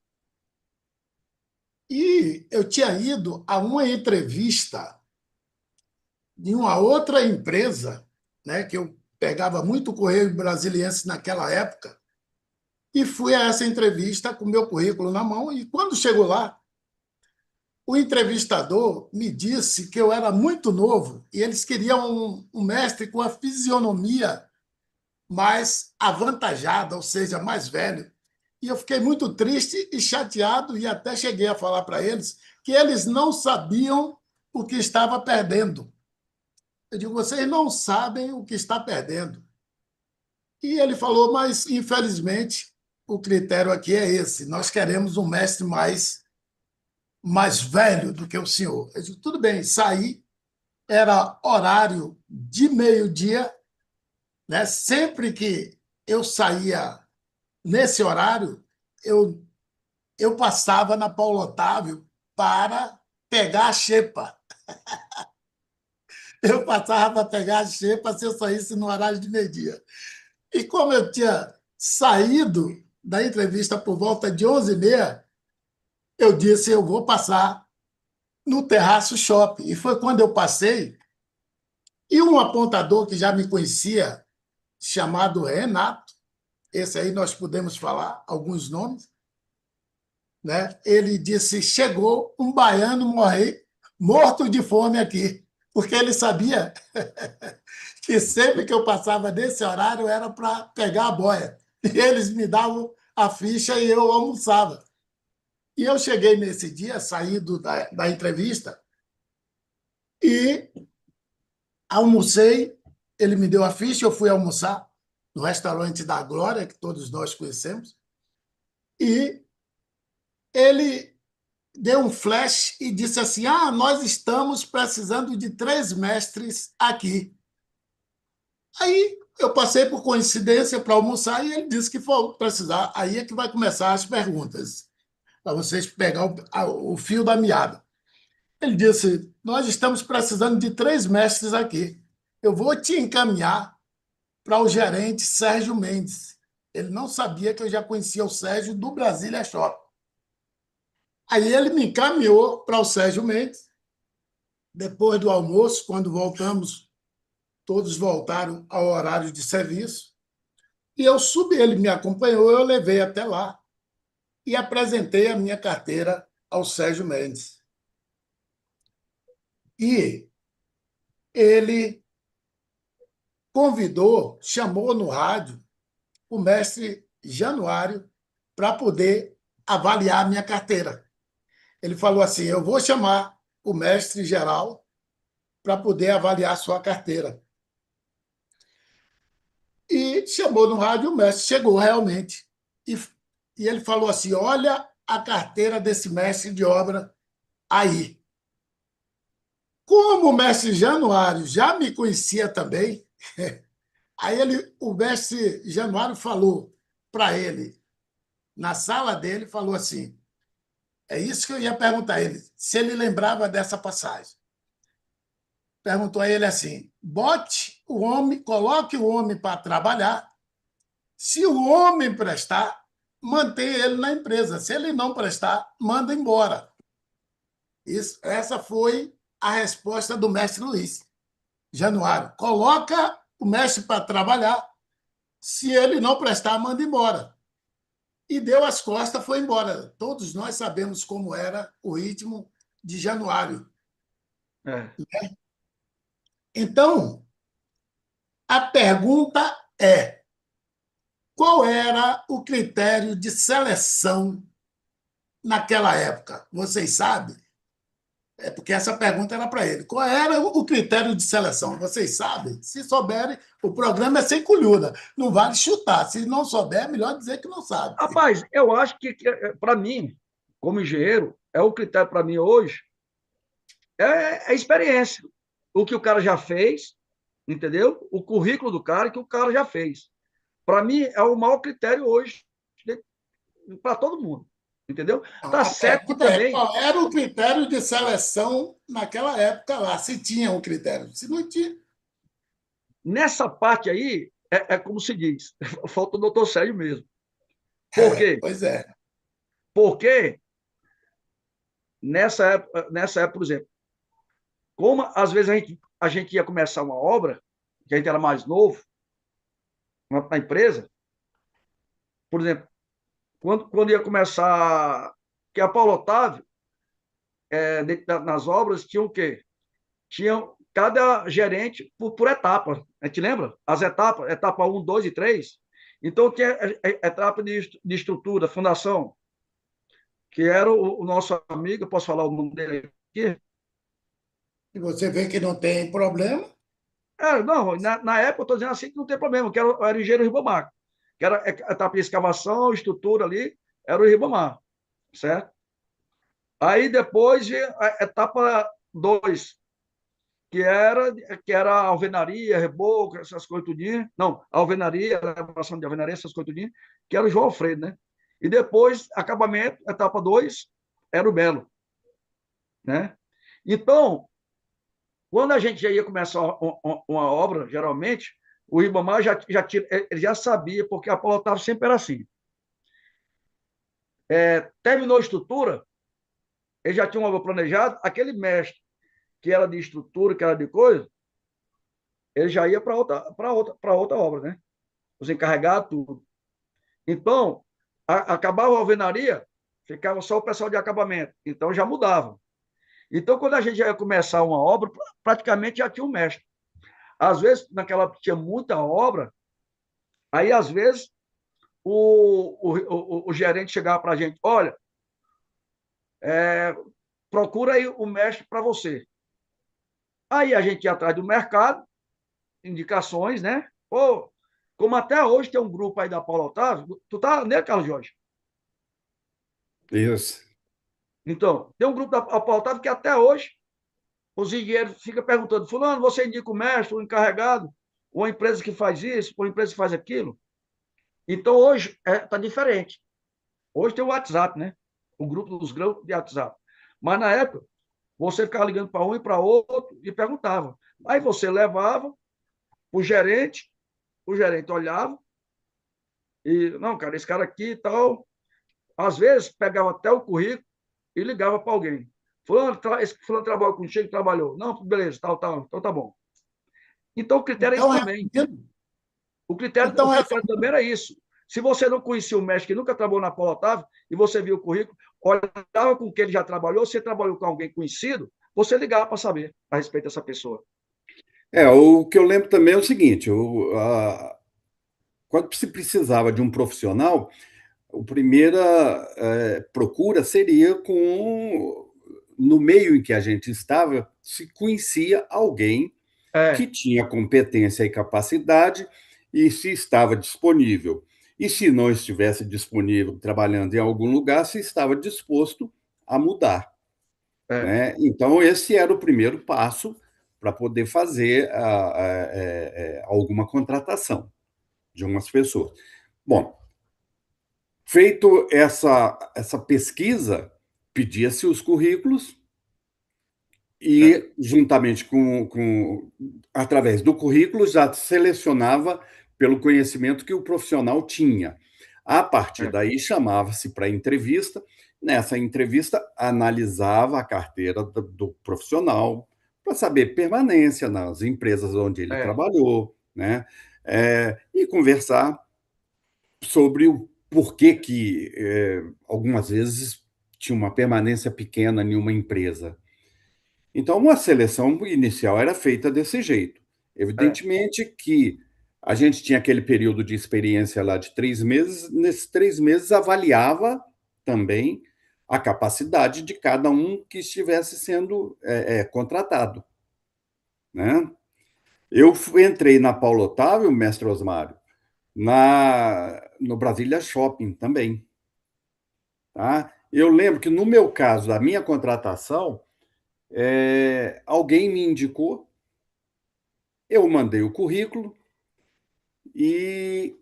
E eu tinha ido a uma entrevista de uma outra empresa, né, que eu pegava muito Correio Brasiliense naquela época, e fui a essa entrevista com meu currículo na mão. E quando chegou lá, o entrevistador me disse que eu era muito novo e eles queriam um mestre com a fisionomia mais avantajada, ou seja, mais velho. E eu fiquei muito triste e chateado, e até cheguei a falar para eles que eles não sabiam o que estava perdendo. Eu digo, vocês não sabem o que está perdendo. E ele falou, mas, infelizmente, o critério aqui é esse. Nós queremos um mestre mais velho do que o senhor. Eu digo, tudo bem, saí. era horário de meio-dia, né? Sempre que eu saía nesse horário, eu passava na Paulo Otávio para pegar a xepa. Eu passava para pegar a xepa se eu saísse no horário de meio-dia. E como eu tinha saído da entrevista por volta de 11h30, eu disse, eu vou passar no Terraço Shopping. E foi quando eu passei, e um apontador que já me conhecia, chamado Renato, esse aí nós podemos falar alguns nomes, né? Ele disse, chegou um baiano morto de fome aqui, porque ele sabia que sempre que eu passava desse horário era para pegar a boia. E eles me davam a ficha e eu almoçava. E eu cheguei nesse dia, saído da entrevista, e almocei, ele me deu a ficha, eu fui almoçar no restaurante da Glória, que todos nós conhecemos, e ele deu um flash e disse assim, nós estamos precisando de 3 mestres aqui. Aí eu passei por coincidência para almoçar e ele disse que for precisar. Aí é que vai começar as perguntas, para vocês pegar o fio da meada. Ele disse, nós estamos precisando de 3 mestres aqui. Eu vou te encaminhar para o gerente Sérgio Mendes. Ele não sabia que eu já conhecia o Sérgio do Brasília Shopping. Aí ele me encaminhou para o Sérgio Mendes. Depois do almoço, quando voltamos, todos voltaram ao horário de serviço. E eu subi, ele me acompanhou, eu levei até lá e apresentei a minha carteira ao Sérgio Mendes. E ele convidou, chamou no rádio o mestre Januário para poder avaliar a minha carteira. Ele falou assim, eu vou chamar o mestre geral para poder avaliar a sua carteira. E chamou no rádio, o mestre chegou realmente. E ele falou assim, olha a carteira desse mestre de obra aí. Como o mestre Januário já me conhecia também, aí o mestre Januário falou para ele, na sala dele, falou assim, é isso que eu ia perguntar a ele, se ele lembrava dessa passagem. Perguntou a ele assim, bote o homem, coloque o homem para trabalhar, se o homem prestar, mantém ele na empresa, se ele não prestar, manda embora. Essa foi a resposta do mestre Luiz Januário. Coloca o mestre para trabalhar, se ele não prestar, manda embora. E deu as costas, foi embora. Todos nós sabemos como era o ritmo de Januário. É. Então, a pergunta é, qual era o critério de seleção naquela época? Vocês sabem? É porque essa pergunta era para ele. Qual era o critério de seleção? Vocês sabem? Se souberem, o programa é sem colhuda. Não vale chutar. Se não souber, é melhor dizer que não sabe. Rapaz, eu acho que para mim, como engenheiro, o critério para mim hoje é a experiência. O que o cara já fez, entendeu? O currículo do cara que o cara já fez. Para mim, é o maior critério hoje para todo mundo. Entendeu? Tá A certo que pergunta é também, qual era o critério de seleção naquela época lá, se tinha um critério. Se não tinha. nessa parte aí, como se diz, falta o doutor Sérgio mesmo. Por quê? Pois é. Porque nessa época, por exemplo, como às vezes a gente ia começar uma obra, que a gente era mais novo, na empresa, por exemplo, quando ia começar, que a Paulo Otávio, nas obras, tinha o quê? Tinha cada gerente por etapa. A gente lembra? As etapas, etapa 1, 2 e 3. Então, tinha a etapa de estrutura, fundação, que era o nosso amigo, eu posso falar o nome dele aqui? E você vê que não tem problema. Não, na época, eu estou dizendo assim que não tem problema, que era o engenheiro Ribamar, que era a etapa de escavação, estrutura ali, era o Ribamar, certo? Aí depois a etapa 2, que era alvenaria, reboco, essas coisas tudinho. Não, alvenaria, elaboração de alvenaria, essas coisas tudinho, que era o João Alfredo, né? E depois, acabamento, etapa 2 era o Belo, né? Então, quando a gente já ia começar uma obra, geralmente, o Ribamar ele já sabia, porque a Paula Otávio sempre era assim. Terminou a estrutura, ele já tinha uma obra planejada, aquele mestre que era de estrutura, que era de coisa, ele já ia para outra obra, né? Os encarregados, tudo. Então, acabava a alvenaria, ficava só o pessoal de acabamento. Então, já mudava. Então, quando a gente já ia começar uma obra, praticamente já tinha um mestre. Às vezes, naquela época tinha muita obra, aí, às vezes, o gerente chegava para a gente, olha, procura aí o mestre para você. Aí a gente ia atrás do mercado, indicações, né? Pô, como até hoje tem um grupo aí da Paula Otávio, tu tá nele, Carlos Jorge? Isso. Então, tem um grupo da Paula Otávio que até hoje os engenheiros ficam perguntando, fulano, você indica o mestre, o encarregado, ou a empresa que faz isso, ou a empresa que faz aquilo? Então, hoje está diferente. Hoje tem o WhatsApp, né? O grupo dos grupos de WhatsApp. Mas na época, você ficava ligando para um e para outro e perguntava. Aí você levava o gerente olhava e, não, cara, esse cara aqui e tal. Às vezes, pegava até o currículo e ligava para alguém. Fulano, esse fulano trabalhou contigo, trabalhou. Não, beleza, tal, tal. Então tá bom. Então, o critério é isso Então, também. O então, critério também era isso. Se você não conhecia o mestre que nunca trabalhou na Paula Otávio e você viu o currículo, olhava com quem ele já trabalhou, você trabalhou com alguém conhecido, você ligava para saber a respeito dessa pessoa. O que eu lembro também é o seguinte: quando se precisava de um profissional, a primeira procura seria com. No meio em que a gente estava, se conhecia alguém que É, tinha competência e capacidade e se estava disponível. E se não estivesse disponível, trabalhando em algum lugar, se estava disposto a mudar. é, Né? Então, esse era o primeiro passo para poder fazer alguma contratação de umas pessoas. Bom, feito essa pesquisa, pedia-se os currículos é, e, juntamente através do currículo, já selecionava pelo conhecimento que o profissional tinha. A partir é, daí, chamava-se para entrevista. Nessa entrevista, analisava a carteira do profissional para saber permanência nas empresas onde ele é, trabalhou, né? E conversar sobre o porquê que, algumas vezes, tinha uma permanência pequena em uma empresa. Então, uma seleção inicial era feita desse jeito. é, Evidentemente que a gente tinha aquele período de experiência lá de 3 meses, nesses 3 meses avaliava também a capacidade de cada um que estivesse sendo contratado. Né? Entrei na Paulo Otávio, mestre Osmário, no Brasília Shopping também. Tá? Eu lembro que, no meu caso, da minha contratação, alguém me indicou. Eu mandei o currículo e,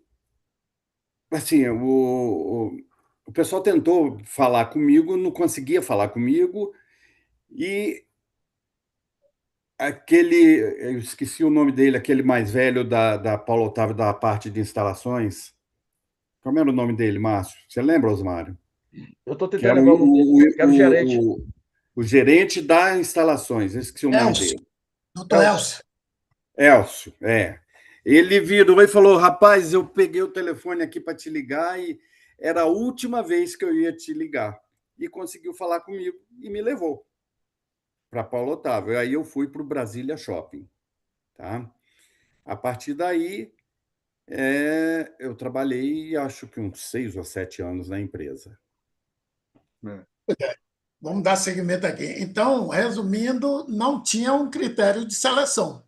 assim, o pessoal tentou falar comigo, não conseguia falar comigo, e eu esqueci o nome dele, aquele mais velho da Paulo Otávio, da parte de instalações. Como era o nome dele, Márcio? Você lembra, Osmário? eu estou Que tentando era lembrar o nome dele. Que era o gerente. o gerente da instalações, eu esqueci o nome Elcio, dele. doutor Elcio. Elcio. Elcio, é. Ele virou e falou: rapaz, eu peguei o telefone aqui para te ligar e era a última vez que eu ia te ligar. E conseguiu falar comigo e me levou para Paulo Otávio. Aí eu fui para o Brasília Shopping. Tá? A partir daí, eu trabalhei, acho que uns 6 ou 7 anos na empresa. É. Vamos dar seguimento aqui. Então, resumindo, não tinha um critério de seleção.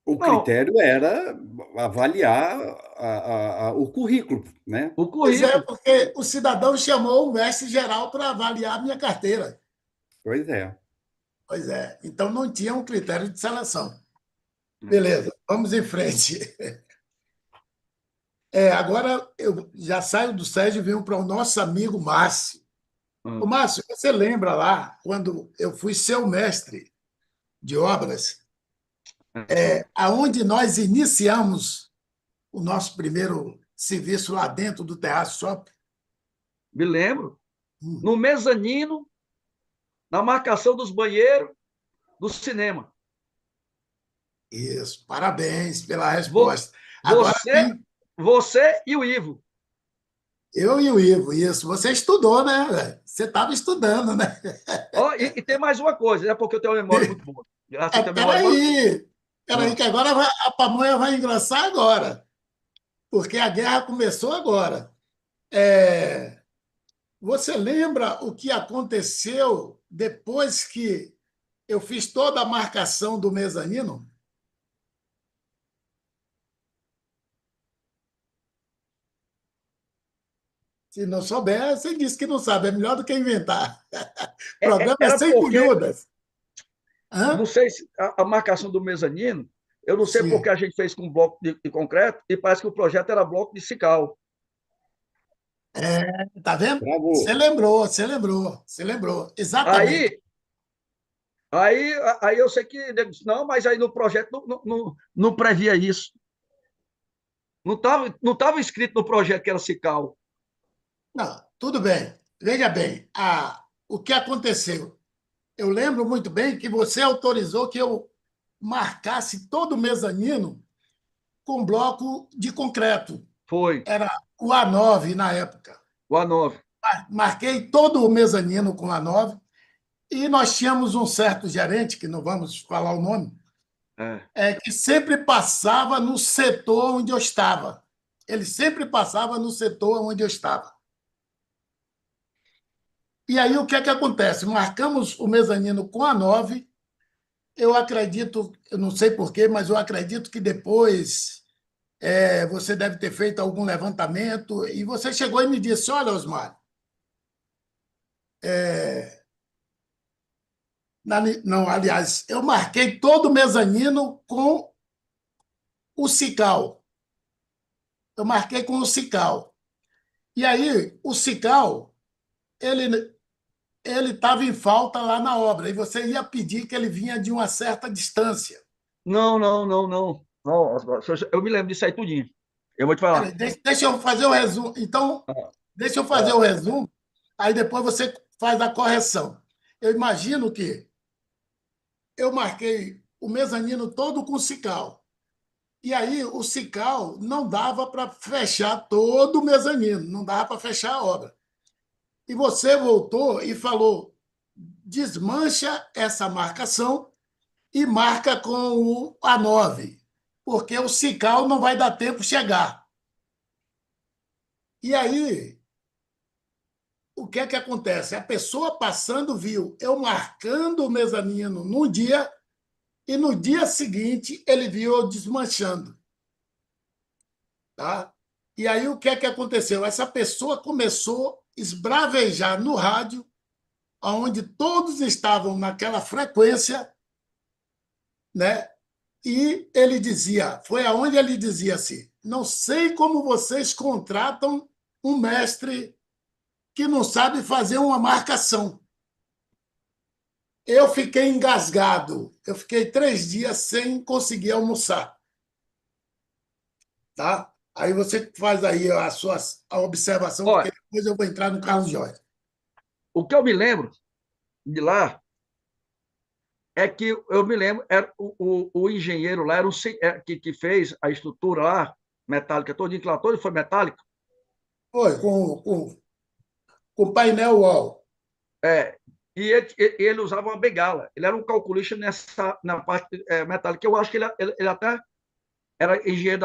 O Não, critério era avaliar o currículo, né? o Pois é, currículo. porque o cidadão chamou o mestre geral para avaliar a minha carteira. Pois é. Pois é. Então não tinha um critério de seleção. É. Beleza, vamos em frente. Agora eu já saio do Sérgio e venho para o nosso amigo Márcio. Ô, Ah, Márcio, você lembra lá, quando eu fui seu mestre de obras, ah. aonde nós iniciamos o nosso primeiro serviço lá dentro do Terraço Shopping? Me lembro. Hum, No mezanino, na marcação dos banheiros do cinema. Isso, parabéns pela Vo- resposta. Agora Você, vem você e o Ivo. eu e o Ivo, isso. Você estudou, né, velho? Você estava estudando, né? Ó, e tem mais uma coisa, é porque eu tenho uma memória muito boa. Graças a Deus, memória boa. Peraí, Ah, que agora a pamonha vai engrossar agora, porque a guerra começou agora. É, Você lembra o que aconteceu depois que eu fiz toda a marcação do mezanino? Se não souber, você disse que não sabe, é melhor do que inventar. O programa é era sem porque, miúdas. não Hã? sei se a marcação do mezanino, eu não sei porque Sim. a gente fez com bloco de concreto e parece que o projeto era bloco de cical. Tá vendo? Você Travou. lembrou, você lembrou, você lembrou. Exatamente. Aí, aí, aí eu sei que nego disse, não, mas aí no projeto não previa isso. Não tava escrito no projeto que era cical. Não, tudo bem. Veja bem, o que aconteceu? Eu lembro muito bem que você autorizou que eu marcasse todo o mezanino com bloco de concreto. Foi, Era o A9 na época. o A9. Marquei todo o mezanino com A9 e nós tínhamos um certo gerente, que não vamos falar o nome, É. que sempre passava no setor onde eu estava. Ele sempre passava no setor onde eu estava. E aí o que é que acontece? Marcamos o mezanino com A9. Eu acredito, eu não sei porquê, mas eu acredito que depois você deve ter feito algum levantamento e você chegou e me disse: Olha, Osmar, não, aliás, eu marquei todo o mezanino com o Cical. Eu marquei com o Cical. E aí, o Cical, ele estava em falta lá na obra, e você ia pedir que ele vinha de uma certa distância. Não, não, não, não. Não, eu me lembro disso aí tudinho. Eu vou te falar. Peraí, deixa eu fazer o resumo. Então, Ah, deixa eu fazer ah, o resumo, aí depois você faz a correção. Eu imagino que eu marquei o mezanino todo com Cical. E aí o Cical não dava para fechar todo o mezanino, não dava para fechar a obra. E você voltou e falou: desmancha essa marcação e marca com o A9, porque o Cical não vai dar tempo de chegar. E aí, o que é que acontece? A pessoa passando viu eu marcando o mezanino no dia e no dia seguinte ele viu eu desmanchando. Tá? E aí o que é que aconteceu? Essa pessoa começou a esbravejar no rádio, onde todos estavam naquela frequência, né? E ele dizia, foi aonde ele dizia assim: não sei como vocês contratam um mestre que não sabe fazer uma marcação. Eu fiquei engasgado, eu fiquei 3 dias sem conseguir almoçar, tá? Aí você faz aí a observação, porque olha, depois eu vou entrar no Carlos Jorge. o que eu me lembro de lá é que eu me lembro, era o engenheiro lá, era que fez a estrutura lá, metálica, todinho, que lá todo foi metálico. Foi, com painel wall. É, e ele usava uma bengala. Ele era um calculista na parte metálica. Eu acho que ele até era engenheiro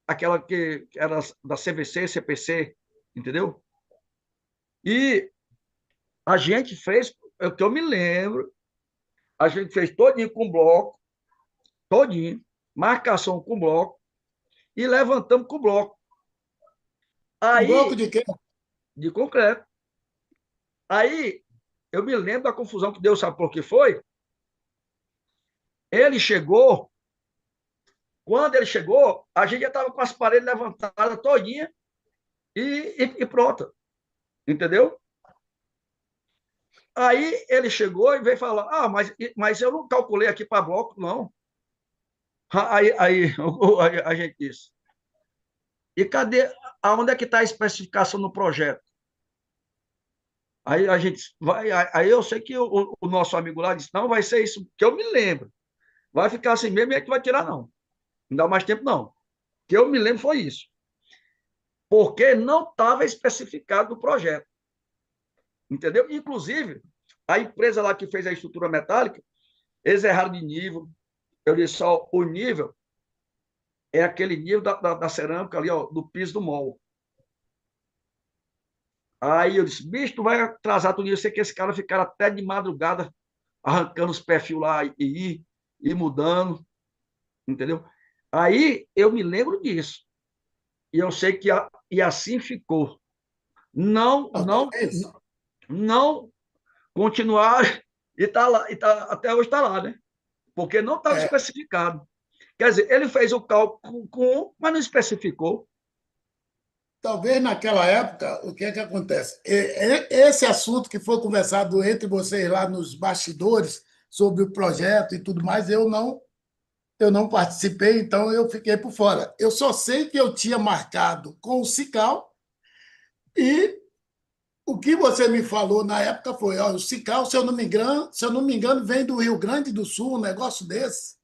aquela que era da CVC, CPC, entendeu? E a gente fez, é o que eu me lembro, a gente fez todinho com bloco, todinho, marcação com bloco, e levantamos com bloco. Um bloco Aí, de quê? de concreto. Aí, eu me lembro da confusão que deu, sabe por que foi? Ele chegou, quando ele chegou, a gente já estava com as paredes levantadas todinha e pronta, entendeu? Aí ele chegou e veio falar, mas eu não calculei aqui para bloco, não. Aí a gente disse, e cadê, aonde é que está a especificação no projeto? Aí a gente vai, aí eu sei que o nosso amigo lá disse, não, vai ser isso, que eu me lembro. Vai ficar assim mesmo e a gente vai tirar, não. Não dá mais tempo, não. Que eu me lembro foi isso. Porque não estava especificado no projeto. Entendeu? Inclusive, a empresa lá que fez a estrutura metálica, eles erraram de nível. Eu disse só, o nível é aquele nível da cerâmica ali, ó, do piso do mol. Aí eu disse, bicho, tu vai atrasar tu nível. Eu sei que esse cara ficaram até de madrugada arrancando os perfis lá e mudando, entendeu? Aí eu me lembro disso. E eu sei que e assim ficou. Não, Não, não, talvez. não continuar e tá lá, até hoje está lá, né? Porque não estava É, especificado. Quer dizer, ele fez o cálculo com um, mas não especificou. talvez naquela época, o que é que acontece? Esse assunto que foi conversado entre vocês lá nos bastidores sobre o projeto e tudo mais, eu não participei, então eu fiquei por fora. Eu só sei que eu tinha marcado com o Cical e o que você me falou na época foi, ó, o Cical, se eu não me engano, vem do Rio Grande do Sul, um negócio desse.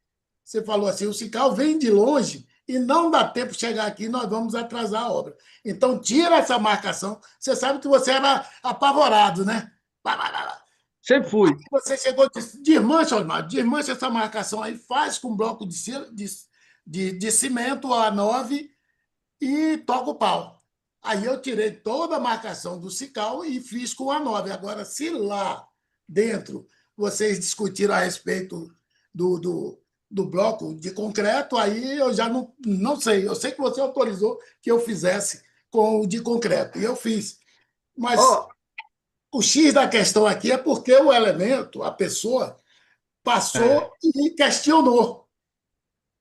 Você falou assim, o Cical vem de longe e não dá tempo de chegar aqui, nós vamos atrasar a obra. Então, tira essa marcação. Você sabe que você era apavorado, né? Sempre fui. Você chegou e disse, desmancha essa marcação aí, faz com bloco de cimento A9 e toca o pau. Aí eu tirei toda a marcação do Cical e fiz com a 9. Agora, se lá dentro vocês discutiram a respeito do bloco de concreto, aí eu já não sei. Eu sei que você autorizou que eu fizesse com o de concreto, e eu fiz. Mas Ó, o X da questão aqui é porque o elemento, a pessoa, é, passou e questionou.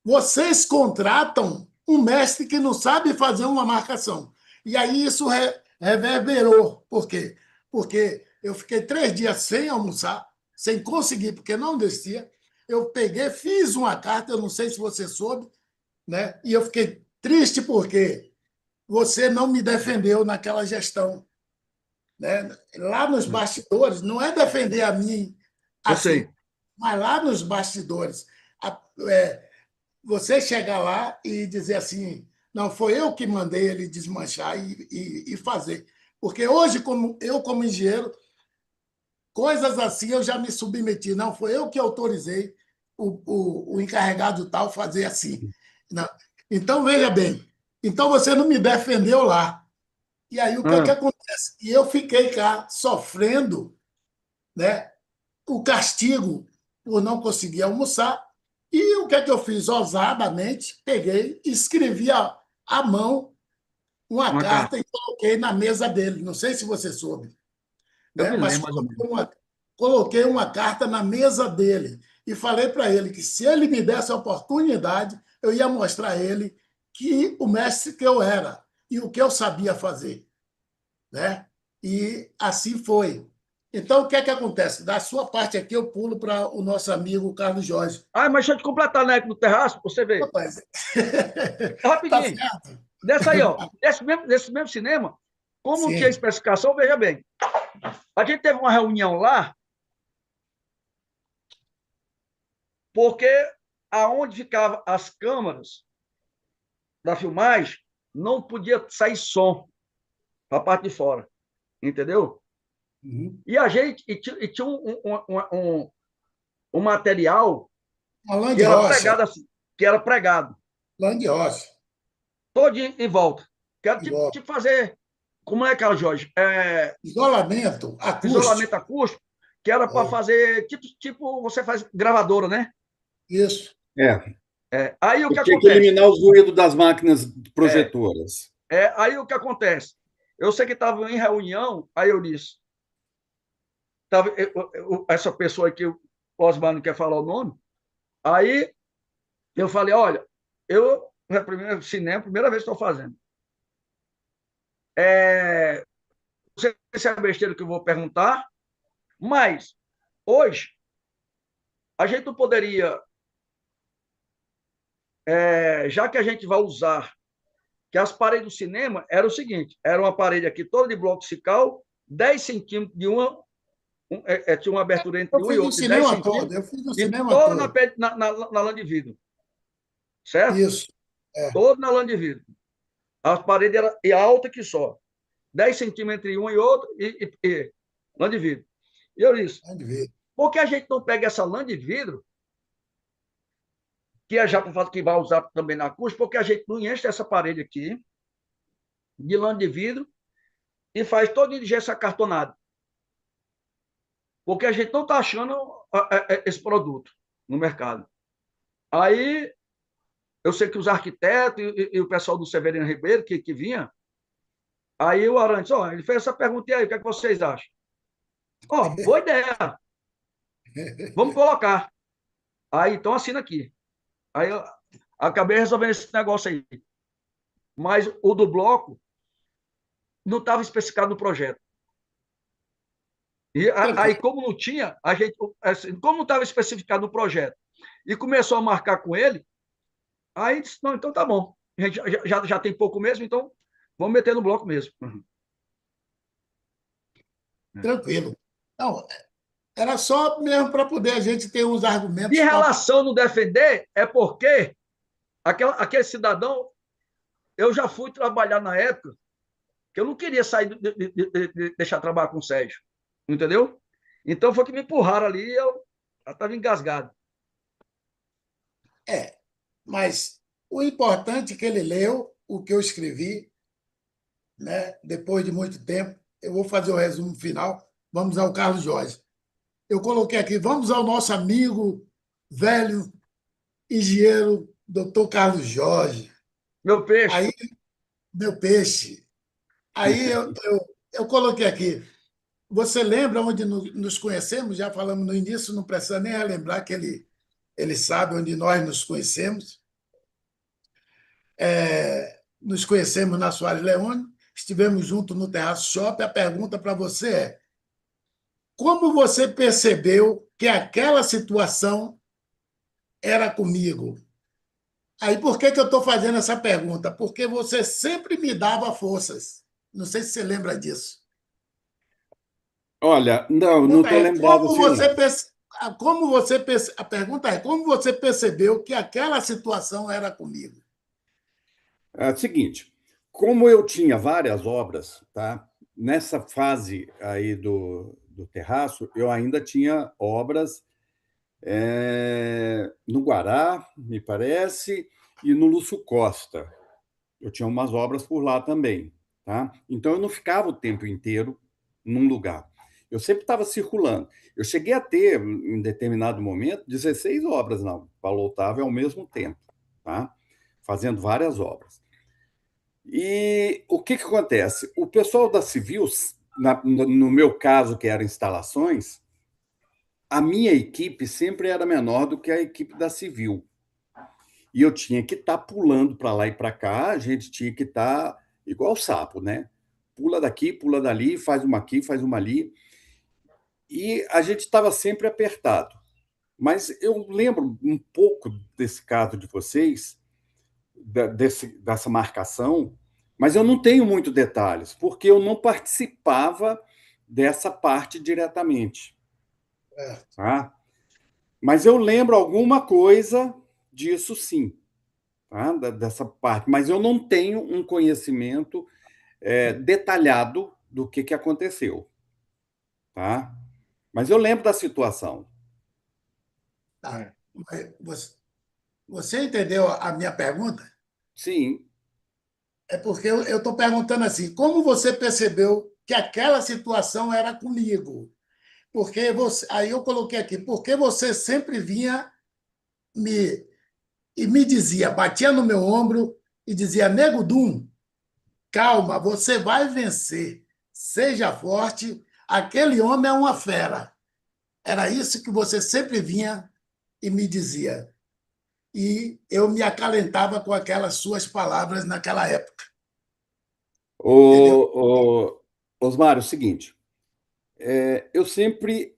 Vocês contratam um mestre que não sabe fazer uma marcação. E aí isso reverberou. Por quê? Porque eu fiquei 3 dias sem almoçar, sem conseguir, porque não descia. Eu peguei, fiz uma carta, eu não sei se você soube, né? E eu fiquei triste porque você não me defendeu naquela gestão. Né? Lá nos bastidores, não é defender a mim eu assim, sei. mas lá nos bastidores, é, você chegar lá e dizer assim, não, foi eu que mandei ele desmanchar e fazer. Porque hoje, como engenheiro, coisas assim eu já me submeti. Não, foi eu que autorizei o encarregado tal fazer assim. Não. Então, veja bem, então você não me defendeu lá. E aí o que é que Ah, acontece? E eu fiquei cá sofrendo, né, o castigo por não conseguir almoçar. E o que é que eu fiz? Ousadamente, peguei, escrevi à mão uma uma carta. carta e coloquei na mesa dele. Não sei se você soube, Eu né? me Mas lembro, mais ou coloquei menos. uma, coloquei uma carta na mesa dele e falei para ele que se ele me desse a oportunidade, eu ia mostrar a ele que o mestre que eu era e o que eu sabia fazer, né? E assim foi. Então, o que é que acontece? Da sua parte aqui, eu pulo para o nosso amigo Carlos Jorge. Mas deixa eu te completar, né, no terraço, pra você ver. Rapaz, tá Rapidinho. certo? Dessa aí, ó. Desse mesmo cinema, como não tinha Sim. especificação, veja bem. A gente teve uma reunião lá, porque aonde ficavam as câmaras da filmagem, não podia sair som para a parte de fora, entendeu? Uhum. E a gente e tinha um material Alain que de era Rocha. pregado assim, que era pregado, Alain de Rocha. todo em volta. Que era tipo, Igual. tipo fazer, como é que é, Jorge? Isolamento acústico. Isolamento acústico, que era para É. fazer, tipo, você faz gravadora, né? Isso. É, Aí o que eu tinha que acontece? eliminar os ruídos das máquinas projetoras. Aí o que acontece? Eu sei que estava em reunião, aí eu disse, essa pessoa aqui, o Osmar não quer falar o nome, Aí eu falei, olha, eu, cinema, primeira vez que estou fazendo. Não sei se é besteira que eu vou perguntar, mas hoje a gente não poderia, já que a gente vai usar, que as paredes do cinema era o seguinte, era uma parede aqui toda de bloco cical, 10 centímetros de uma, tinha uma abertura entre Eu um e fiz o outro de 10 cinema todo, centímetros, eu fiz o e cinema todo todo. na lã de vidro, certo? Isso, é, Todo na lã de vidro. A parede era alta que só. 10 centímetros entre um e outro, e lã de vidro. E eu disse, pode ver. por que a gente não pega essa lã de vidro, que a Jaco fala que vai usar também na acústica, porque a gente não enche essa parede aqui de lã de vidro e faz todo de gesso acartonado. Porque a gente não está achando esse produto no mercado. Aí, eu sei que os arquitetos e o pessoal do Severino Ribeiro, que vinha, aí o Arantes, ele fez essa pergunta, e aí, o que é que vocês acham? Boa ideia, vamos colocar. Aí, então, assina aqui. Aí, eu acabei resolvendo esse negócio aí. Mas o do bloco não estava especificado no projeto. E aí, Tranquilo. como não tinha, a gente, assim, como não estava especificado no projeto, e começou a marcar com ele, aí disse, não, então tá bom. A gente já tem pouco mesmo, então vamos meter no bloco mesmo. Tranquilo. Não, era só mesmo para poder a gente ter uns De argumentos para. relação no defender, é porque aquele cidadão, eu já fui trabalhar na época, que eu não queria sair, deixar trabalhar com o Sérgio, entendeu? Então foi que me empurraram ali e eu estava engasgado. É, mas o importante é que ele leu o que eu escrevi, né? Depois de muito tempo. Eu vou fazer o resumo final. Vamos ao Carlos Jorge. Eu coloquei aqui, vamos ao nosso amigo, velho, engenheiro, doutor Carlos Jorge. Meu peixe, Aí, meu peixe. Aí eu coloquei aqui, você lembra onde nos conhecemos? Já falamos no início, não precisa nem relembrar que ele sabe onde nós nos conhecemos. Nos conhecemos na Soares Leone, estivemos juntos no Terraço Shopping. A pergunta para você é: como você percebeu que aquela situação era comigo? Aí, por que eu estou fazendo essa pergunta? Porque você sempre me dava forças. Não sei se você lembra disso. Olha, não Pergunta estou é, lembrado assim, não. a pergunta é, como você percebeu que aquela situação era comigo? É o seguinte, como eu tinha várias obras, tá? Nessa fase aí do terraço, eu ainda tinha obras no Guará, me parece, e no Lúcio Costa. Eu tinha umas obras por lá também, tá? Então eu não ficava o tempo inteiro num lugar. Eu sempre estava circulando. Eu cheguei a ter, em determinado momento, 16 obras na Paulo Otávio ao mesmo tempo, tá? Fazendo várias obras. E o que acontece? O pessoal da Civil, no meu caso, que eram instalações, a minha equipe sempre era menor do que a equipe da Civil. E eu tinha que estar pulando para lá e para cá, a gente tinha que estar igual sapo, né? Pula daqui, pula dali, faz uma aqui, faz uma ali. E a gente estava sempre apertado. Mas eu lembro um pouco desse caso de vocês, dessa marcação, mas eu não tenho muito detalhes, porque eu não participava dessa parte diretamente. É, Tá? Mas eu lembro alguma coisa disso sim, tá? Dessa parte, mas eu não tenho um conhecimento detalhado do que aconteceu. Tá? Mas eu lembro da situação. tá. Você entendeu a minha pergunta? Sim. É porque eu estou perguntando assim, como você percebeu que aquela situação era comigo? Porque você, aí eu coloquei aqui, porque você sempre vinha me e me dizia, batia no meu ombro e dizia, Nego Dum, calma, você vai vencer, seja forte, aquele homem é uma fera. Era isso que você sempre vinha e me dizia. e eu me acalentava com aquelas suas palavras naquela época, entendeu? Osmar, é o seguinte, eu sempre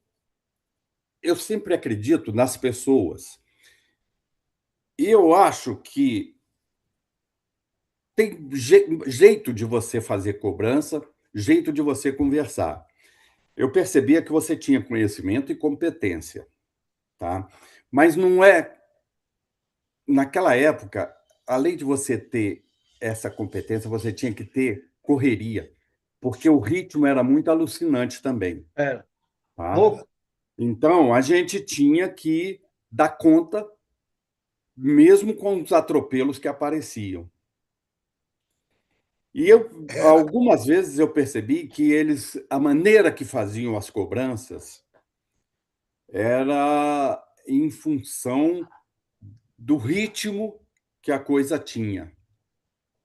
acredito nas pessoas. E eu acho que tem jeito de você fazer cobrança, jeito de você conversar. Eu percebia que você tinha conhecimento e competência, tá? Mas não é. Naquela época, além de você ter essa competência, você tinha que ter correria, porque o ritmo era muito alucinante também, Era. tá? Louco. Então, a gente tinha que dar conta, mesmo com os atropelos que apareciam. E Era, algumas vezes eu percebi que a maneira que faziam as cobranças era em função do ritmo que a coisa tinha,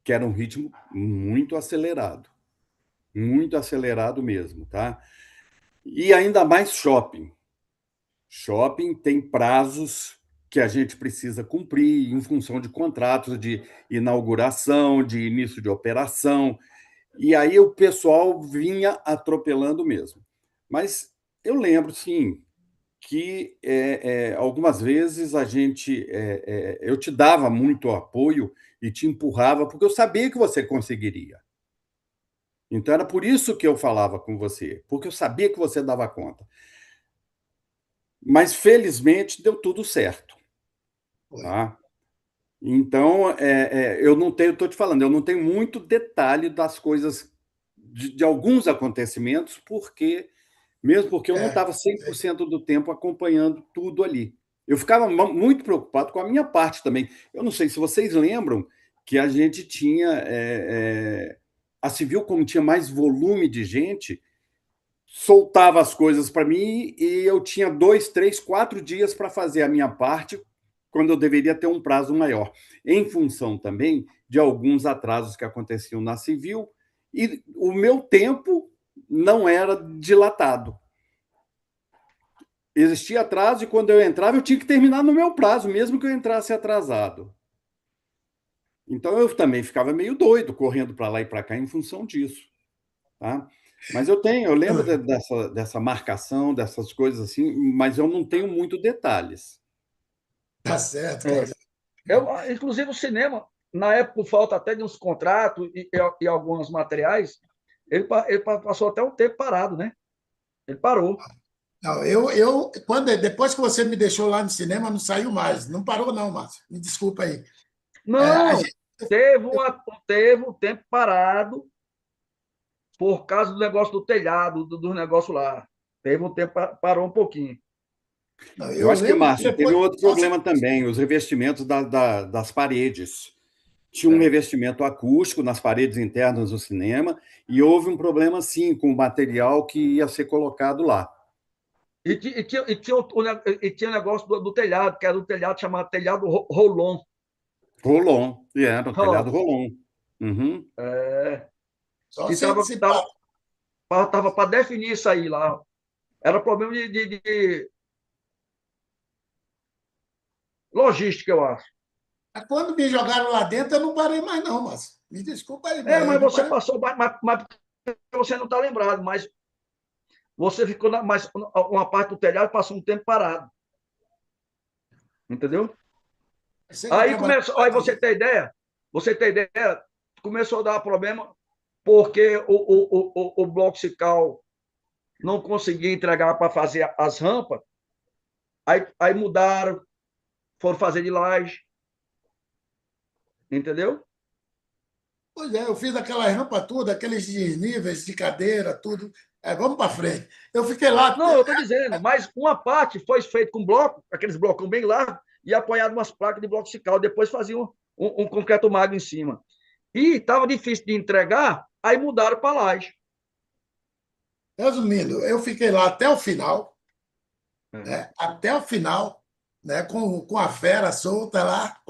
que era um ritmo muito acelerado mesmo, tá? E ainda mais shopping. Shopping tem prazos que a gente precisa cumprir em função de contratos de inauguração, de início de operação. E aí o pessoal vinha atropelando mesmo. Mas eu lembro, sim, que algumas vezes eu te dava muito apoio e te empurrava, porque eu sabia que você conseguiria. Então era por isso que eu falava com você, porque eu sabia que você dava conta. Mas felizmente deu tudo certo, foi. tá? Então eu não tenho, estou te falando, eu não tenho muito detalhe das coisas de alguns acontecimentos, mesmo porque eu não É, estava 100% do tempo acompanhando tudo ali. Eu ficava muito preocupado com a minha parte também. Eu não sei se vocês lembram que a gente tinha. A Civil, como tinha mais volume de gente, soltava as coisas para mim e eu tinha 2, 3, 4 dias para fazer a minha parte, quando eu deveria ter um prazo maior, em função também de alguns atrasos que aconteciam na Civil, e o meu tempo não era dilatado. Existia atraso e quando eu entrava, eu tinha que terminar no meu prazo, mesmo que eu entrasse atrasado. Então eu também ficava meio doido, correndo para lá e para cá em função disso. Tá? Mas eu lembro dessa marcação, dessas coisas assim, mas eu não tenho muito detalhes. tá certo, É. Claudio. Inclusive, o cinema, na época, por falta até de uns contratos e alguns materiais, ele passou até um tempo parado, né? Ele parou. Não, depois que você me deixou lá no cinema, não saiu mais. Não parou, não, Márcio. Me desculpa aí. A Não, gente, teve um tempo parado por causa do negócio do telhado, do negócio lá. Teve um tempo, parou um pouquinho. não, Eu eu acho que, lembro que Márcio, teve depois. um outro Nossa, problema também, os revestimentos das paredes. Tinha um É. revestimento acústico nas paredes internas do cinema e houve um problema, sim, com o material que ia ser colocado lá. E tinha o negócio do telhado, que era o telhado chamado telhado Rolon. Rolon, e era o telhado Nossa, Rolon. Uhum. só que se, estava se tava, tava para definir isso aí lá. Era problema de logística, eu acho. quando me jogaram lá dentro, eu não parei mais, não, Márcio. Me desculpa aí, mas eu Mas não você parei. passou, mas você não está lembrado, mas você ficou mais uma parte do telhado passou um tempo parado, entendeu? Eu sei que eu Aí trabalhei começou, lá aí dentro. você tem ideia, começou a dar problema porque o bloco Cical não conseguia entregar para fazer as rampas, aí mudaram, foram fazer de laje, entendeu? Pois é, eu fiz aquela rampa toda, aqueles desníveis de cadeira, tudo. Vamos para frente. Eu fiquei lá. Não, eu estou dizendo, mas uma parte foi feita com bloco, aqueles blocos bem largos, e apoiado umas placas de bloco Cical, depois faziam um concreto magro em cima. E estava difícil de entregar, aí mudaram para laje. Resumindo, eu fiquei lá até o final, É. né? Até o final, né? Com a fera solta lá.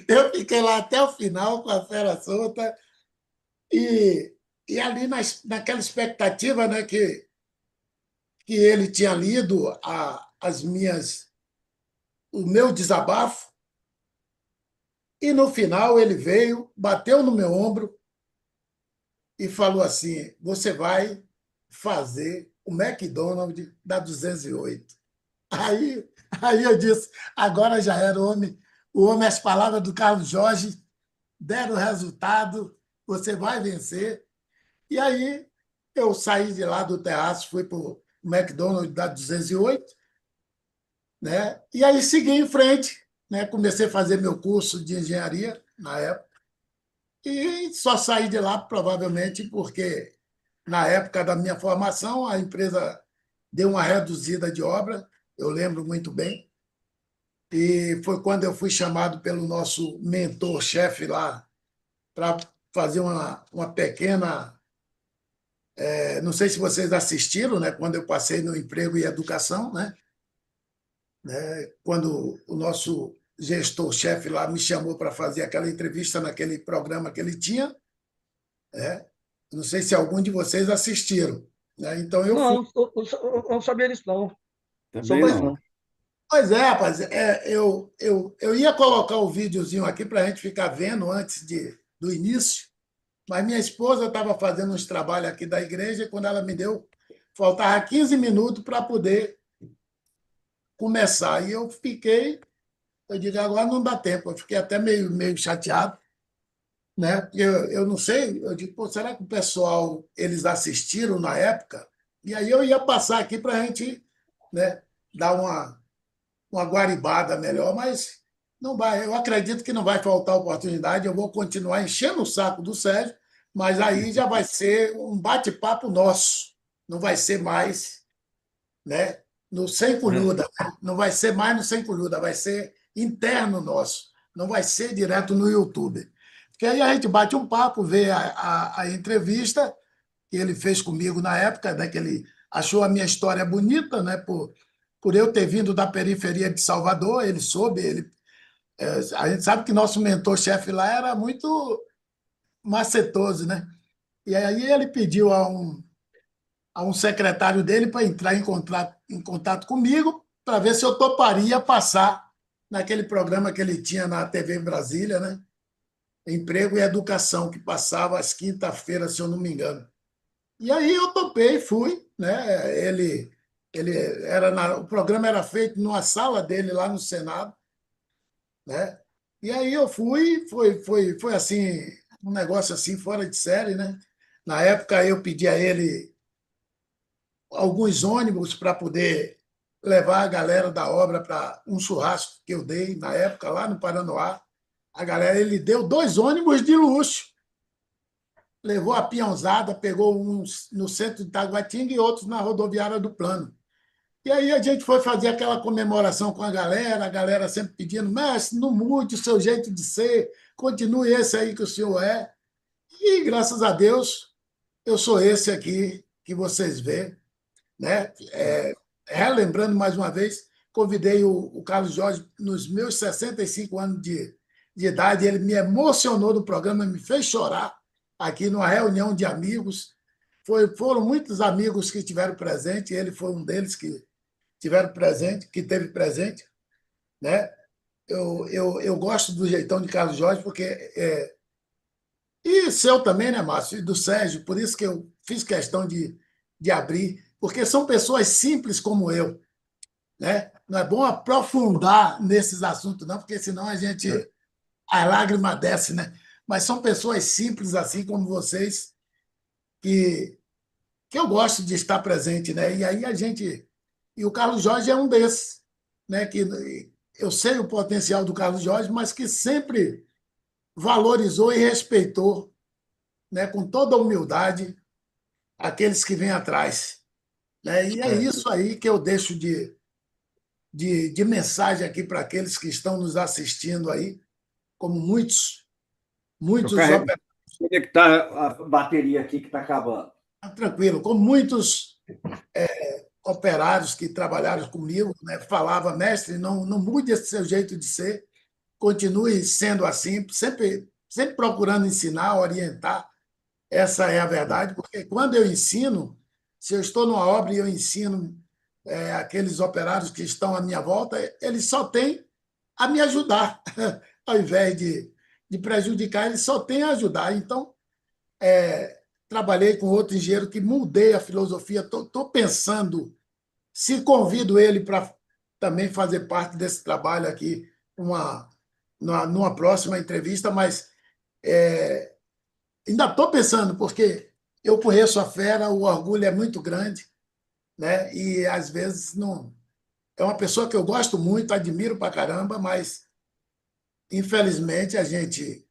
Eu fiquei lá até o final com a fera solta e ali naquela expectativa, né? Que ele tinha lido as minhas o meu desabafo, e no final ele veio, bateu no meu ombro e falou assim: você vai fazer o McDonald's da 208. Aí, aí eu disse: agora já era o homem, as palavras do Carlos Jorge deram resultado, você vai vencer. E aí eu saí de lá do terraço, fui para o McDonald's da 208, né? E aí segui em frente, né? Comecei a fazer meu curso de engenharia na época e só saí de lá provavelmente porque na época da minha formação a empresa deu uma reduzida de obra, eu lembro muito bem, e foi quando eu fui chamado pelo nosso mentor-chefe lá para fazer uma pequena. Não sei se vocês assistiram, né, quando eu passei no emprego e educação, né, quando o nosso gestor-chefe lá me chamou para fazer aquela entrevista naquele programa que ele tinha, né? Não sei se algum de vocês assistiram, né? Então eu fui. Não, eu não sabia disso, não. Também Sobre isso, não. não. Pois é, rapaz, eu ia colocar o videozinho aqui para a gente ficar vendo antes do início, mas minha esposa estava fazendo uns trabalhos aqui da igreja e quando ela me deu, faltava 15 minutos para poder começar. E eu digo, agora não dá tempo. Eu fiquei até meio chateado, né? Porque eu não sei, eu digo, pô, será que o pessoal, eles assistiram na época? E aí eu ia passar aqui para a gente, né, dar uma guaribada melhor, mas não vai. Eu acredito que não vai faltar oportunidade. Eu vou continuar enchendo o saco do Sérgio, mas aí já vai ser um bate-papo nosso. Não vai ser mais, né, no sem colhuda, né? Não vai ser mais no sem colhuda, vai ser interno nosso. Não vai ser direto no YouTube. Porque aí a gente bate um papo, vê a entrevista que ele fez comigo na época, né, que ele achou a minha história bonita, né, por eu ter vindo da periferia de Salvador, ele soube, a gente sabe que nosso mentor-chefe lá era muito macetoso, né? E aí ele pediu a um secretário dele para entrar em contato comigo para ver se eu toparia passar naquele programa que ele tinha na TV em Brasília, né? Emprego e Educação, que passava às quinta-feiras, se eu não me engano. E aí eu topei, fui, né? Ele o programa era feito numa sala dele lá no Senado, né? E aí eu fui, foi assim, um negócio assim fora de série, né? Na época eu pedi a ele alguns ônibus para poder levar a galera da obra para um churrasco que eu dei na época lá no Paranoá. A galera, ele deu 2 ônibus de luxo, levou a peãozada, pegou uns no centro de Taguatinga e outros na rodoviária do Plano. E aí a gente foi fazer aquela comemoração com a galera sempre pedindo, mestre, não mude o seu jeito de ser, continue esse aí que o senhor é. E, graças a Deus, eu sou esse aqui que vocês vê, né? Relembrando mais uma vez, convidei o Carlos Jorge nos meus 65 anos de idade, ele me emocionou no programa, me fez chorar aqui numa reunião de amigos. Foram muitos amigos que estiveram presentes, ele foi um deles que teve presente, né? Eu gosto do jeitão de Carlos Jorge, porque. E seu também, né, Márcio? E do Sérgio, por isso que eu fiz questão de abrir, porque são pessoas simples como eu, né? Não é bom aprofundar nesses assuntos, não, porque senão a lágrima desce, né? Mas são pessoas simples, assim como vocês, que, que eu gosto de estar presente, né? E aí a gente. E o Carlos Jorge é um desses, né? Que eu sei o potencial do Carlos Jorge, mas que sempre valorizou e respeitou, né, com toda a humildade, aqueles que vêm atrás. Né? E é isso aí que eu deixo de mensagem aqui para aqueles que estão nos assistindo aí, como Eu muitos carrego, operários, conectar a bateria aqui que está acabando. tranquilo, como muitos operários que trabalharam comigo, né, falava, mestre, não mude esse seu jeito de ser, continue sendo assim, sempre procurando ensinar, orientar. Essa é a verdade, porque quando eu ensino, se eu estou numa obra e eu ensino aqueles operários que estão à minha volta, eles só têm a me ajudar, ao invés de prejudicar, eles só têm a ajudar. Então, trabalhei com outro engenheiro que mudei a filosofia, estou pensando se convido ele para também fazer parte desse trabalho aqui, numa próxima entrevista, mas ainda estou pensando, porque eu conheço a fera, o orgulho é muito grande, né? E às vezes não. É uma pessoa que eu gosto muito, admiro pra caramba, mas infelizmente a gente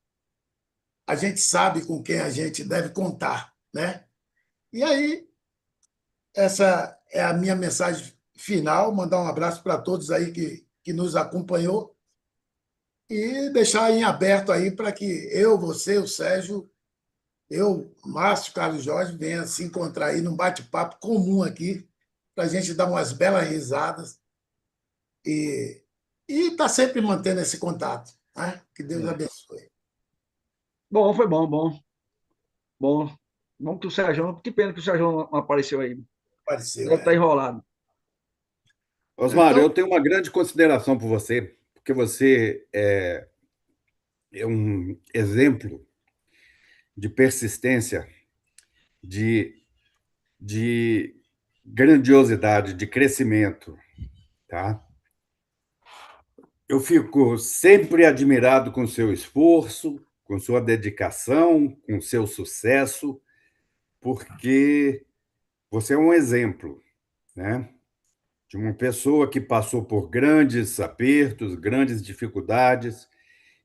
sabe com quem a gente deve contar, né? E aí, essa é a minha mensagem final, mandar um abraço para todos aí que nos acompanhou e deixar em aberto aí para que eu, você, o Sérgio, eu, Márcio, Carlos Jorge, venha se encontrar aí num bate-papo comum aqui, para a gente dar umas belas risadas e tá sempre mantendo esse contato. Né? Que Deus abençoe. Bom, foi bom, bom. Bom. Bom que o Sérgio. Que pena que o Sérgio não apareceu aí. Apareceu, Deve estar enrolado. Osmar, Então, eu tenho uma grande consideração por você, porque você é um exemplo de persistência, de, de grandiosidade, de crescimento, tá? Eu fico sempre admirado com seu esforço, com sua dedicação, com seu sucesso, porque você é um exemplo, né? De uma pessoa que passou por grandes apertos, grandes dificuldades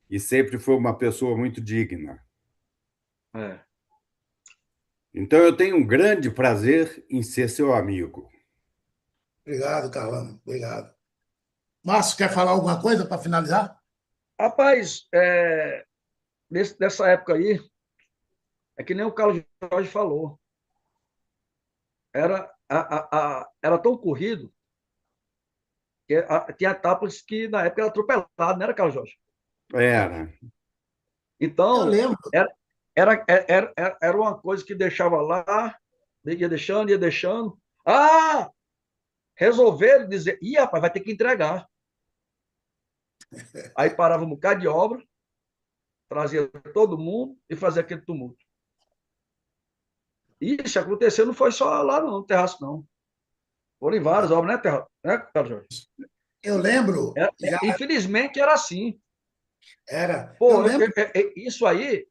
e sempre foi uma pessoa muito digna. É. Então eu tenho um grande prazer em ser seu amigo. obrigado, Carlão. Obrigado. Márcio, quer falar alguma coisa para finalizar? Rapaz, dessa época aí, é que nem o Carlos Jorge falou. Era tão corrido que tinha etapas que na época era atropelado, não era, Carlos Jorge? Era. Eu Então, lembro. era uma coisa que deixava lá, ia deixando, ia deixando. Ah! Resolveram dizer, ih, rapaz, vai ter que entregar. Aí parava um bocado de obra, trazia todo mundo e fazia aquele tumulto. Isso aconteceu, não foi só lá no terraço, não. Foram em várias obras, né, Carlos Jorge? Eu lembro, já Infelizmente era assim. era. Eu Pô, lembro. isso aí,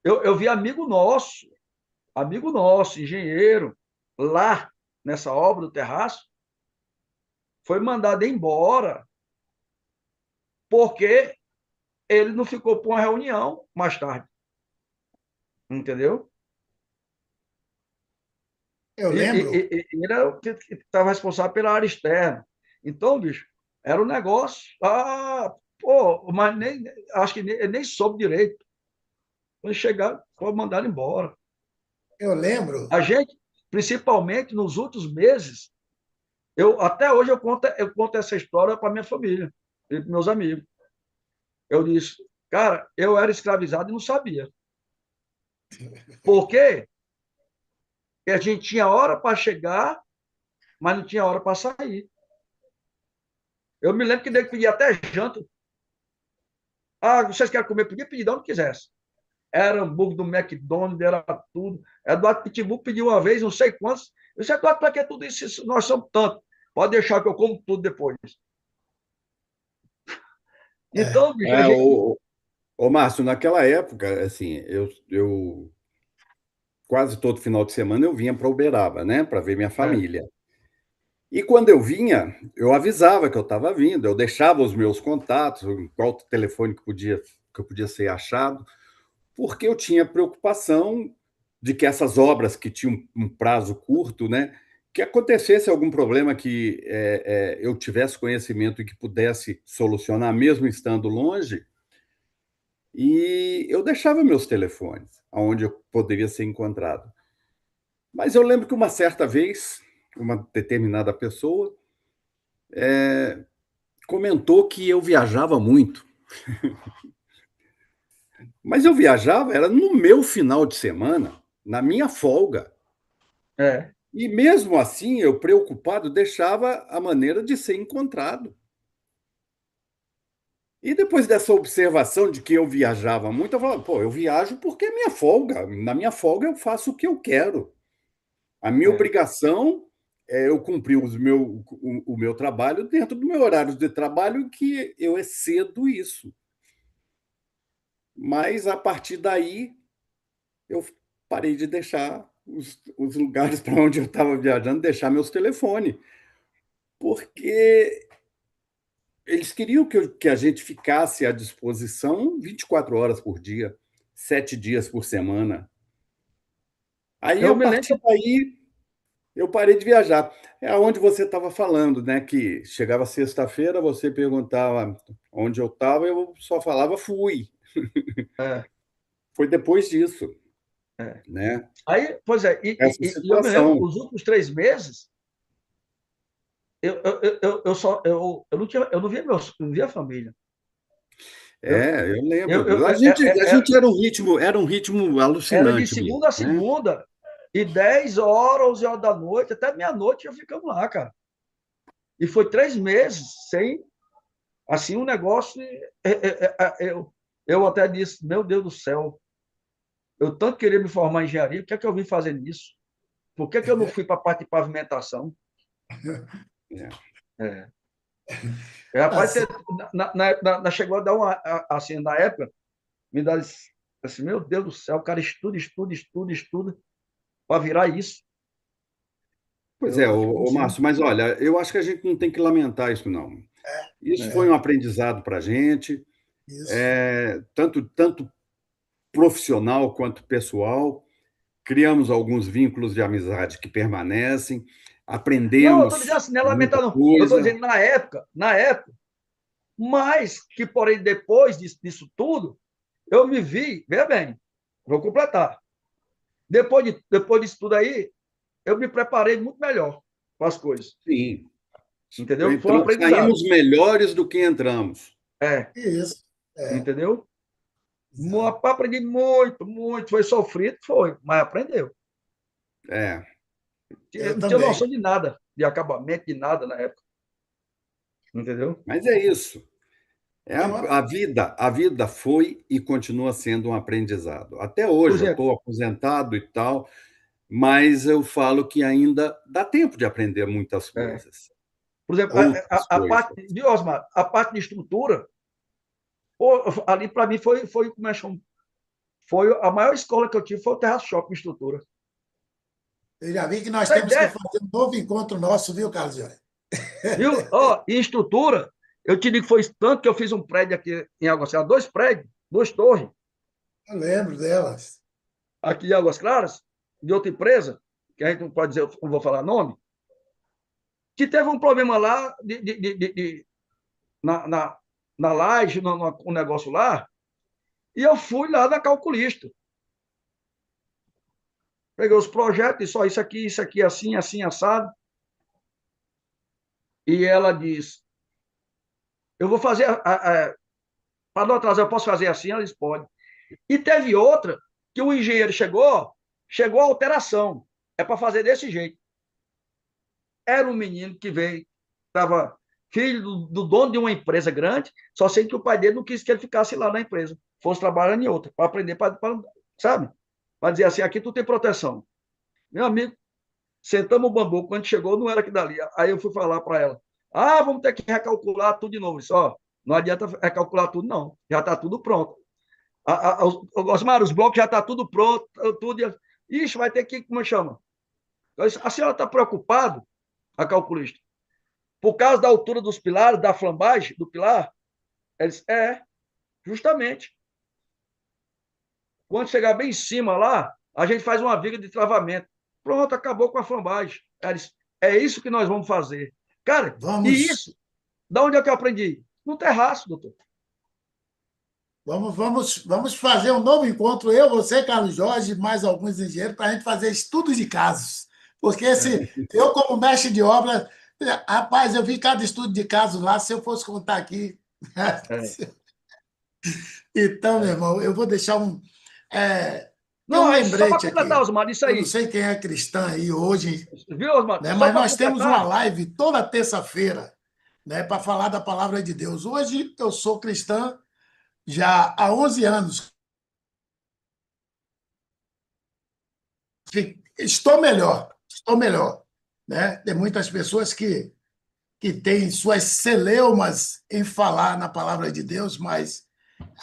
eu vi amigo nosso, engenheiro, lá nessa obra do terraço, foi mandado embora porque ele não ficou para uma reunião mais tarde. Entendeu? Eu E, lembro. ele era o que estava responsável pela área externa. Então, bicho, era um negócio. Ah, pô, mas acho que ele nem soube direito. Quando chegar, foi mandado embora. Eu lembro. A gente, principalmente nos últimos meses, até hoje eu conto essa história para minha família e para meus amigos. Eu disse, cara, eu era escravizado e não sabia. Por quê? Porque a gente tinha hora para chegar, mas não tinha hora para sair. Eu me lembro que ele pedia até janta. Ah, vocês querem comer? Podia pedir de onde quisesse. Era hambúrguer do McDonald's, era tudo. Eduardo Pitbull pediu uma vez, não sei quantos. Eu disse, Eduardo, para que tudo isso? Nós somos tanto. Pode deixar que eu como tudo depois. É, Então, bicho, a É, gente. Márcio, naquela época, assim, eu quase todo final de semana eu vinha para Uberaba, né, para ver minha É, família. E quando eu vinha, eu avisava que eu estava vindo, eu deixava os meus contatos, qual telefone que eu podia ser achado, porque eu tinha preocupação de que essas obras que tinham um prazo curto, né, que acontecesse algum problema que eu tivesse conhecimento e que pudesse solucionar, mesmo estando longe, e eu deixava meus telefones, aonde eu poderia ser encontrado. Mas eu lembro que uma certa vez, uma determinada pessoa comentou que eu viajava muito. Mas eu viajava, era no meu final de semana, na minha folga. é. E mesmo assim, eu preocupado, deixava a maneira de ser encontrado. E depois dessa observação de que eu viajava muito, eu falava, pô, eu viajo porque é minha folga. Na minha folga eu faço o que eu quero. A minha É. obrigação é eu cumprir o meu trabalho dentro do meu horário de trabalho, que eu excedo isso. Mas, a partir daí, eu parei de deixar os lugares para onde eu estava viajando, deixar meus telefones, porque eles queriam que a gente ficasse à disposição 24 horas por dia, 7 dias por semana. Aí, Eu a me lembro partir daí, eu parei de viajar. É onde você estava falando, né? Que chegava sexta-feira, você perguntava onde eu estava, eu só falava fui. é, Foi depois disso, é. né? Aí, pois é, Essa e eu me lembro, situação. os últimos 3 meses, eu só eu não via não via a família. Eu, É, eu eu, lembro. eu- é- A é- é- gente era um ritmo Era de alucinante mesmo, segunda a né? segunda, e 10 horas, 11 horas da noite, até meia-noite já ficamos lá, cara. E foi 3 meses sem, assim, um negócio. Eu até disse, meu Deus do céu, eu tanto queria me formar em engenharia, o que é que eu vim fazer nisso? Por que é que eu não fui para a parte de pavimentação? É. É. Tá Rapaz, certo. chegou a dar uma, assim, na época, me dá assim, meu Deus do céu, o cara estuda, estuda, estuda, estuda, para virar isso. Pois é, Eu fiquei ô assim, Márcio, mas olha, eu acho que a gente não tem que lamentar isso, não. Isso foi É, um aprendizado para a gente, isso. tanto profissional quanto pessoal. Criamos alguns vínculos de amizade que permanecem, não, eu estou dizendo aprendemos assim, não é muita lamentar, não. Eu estou coisa. dizendo na época, mas que, porém, depois disso tudo, eu me vi, veja bem, vou completar. Depois disso tudo aí, eu me preparei muito melhor para as coisas, Sim, entendeu? Foi um aprendizado. saímos melhores do que entramos. É, Isso. É, entendeu? exato. Aprendi muito, muito. Foi sofrido, foi, mas aprendeu. É, Eu Não tinha noção também. de nada, de acabamento, de nada na época, entendeu? mas é isso. Tem uma. A vida foi e continua sendo um aprendizado. Até Por hoje, eu exemplo, estou aposentado e tal, mas eu falo que ainda dá tempo de aprender muitas é, coisas, por exemplo, outras a parte, coisas. viu, Osmar? A parte de estrutura, ali para mim como é que chama? Foi a maior escola que eu tive, foi o Terra Shopping Estrutura. Eu já vi que nós Pra temos que ideia, fazer um novo encontro nosso, viu, Carlos Jorge? viu? Ó, em estrutura, eu te digo que foi tanto que eu fiz um prédio aqui em Águas Claras, 2 prédios, 2 torres, Eu lembro delas. aqui em Águas Claras, de outra empresa, que a gente não pode dizer, não vou falar nome, que teve um problema lá na, na laje, um negócio lá, e eu fui lá da calculista. Peguei os projetos, disse, ó, isso aqui, assim, assim, assado. E ela diz, eu vou fazer, para não atrasar, eu posso fazer assim? Ela disse, pode. E teve outra que o engenheiro chegou a alteração. É para fazer desse jeito. Era um menino que veio, estava filho do dono de uma empresa grande, só sei que o pai dele não quis que ele ficasse lá na empresa, fosse trabalhando em outra, para aprender, sabe? Para dizer assim, aqui tu tem proteção. Meu amigo, sentamos o bambu, quando chegou não era aqui dali. Aí eu fui falar para ela, vamos ter que recalcular tudo de novo. Só, não adianta recalcular tudo, não. Já está tudo pronto. Osmar, os blocos já está tudo pronto, tudo. Ixi, vai ter que, como chama? A senhora está preocupada, a calculista, por causa da altura dos pilares, da flambagem do pilar? Ela disse, justamente. Quando chegar bem em cima lá, a gente faz uma viga de travamento. Pronto, acabou com a flambagem. Ela disse, é isso que nós vamos fazer. Cara, e Vamos, isso, da onde é que eu aprendi? No terraço, doutor. vamos fazer um novo encontro, eu, você, Carlos Jorge, mais alguns engenheiros, para a gente fazer estudos de casos. Porque eu, como mestre de obra, rapaz, eu vi cada estudo de caso lá, se eu fosse contar aqui. É, Então, meu é, irmão, eu vou deixar um. é, tem um Não, é só para lembrete completar, aqui. Osmar, isso Eu não aí. sei quem é cristã aí hoje, Viu, Osmar? né? Só Mas para nós temos uma completar. live toda terça-feira, né, para falar da palavra de Deus. Hoje eu sou cristã já há 11 anos. Estou melhor. Né? Tem muitas pessoas que têm suas celeumas em falar na palavra de Deus, mas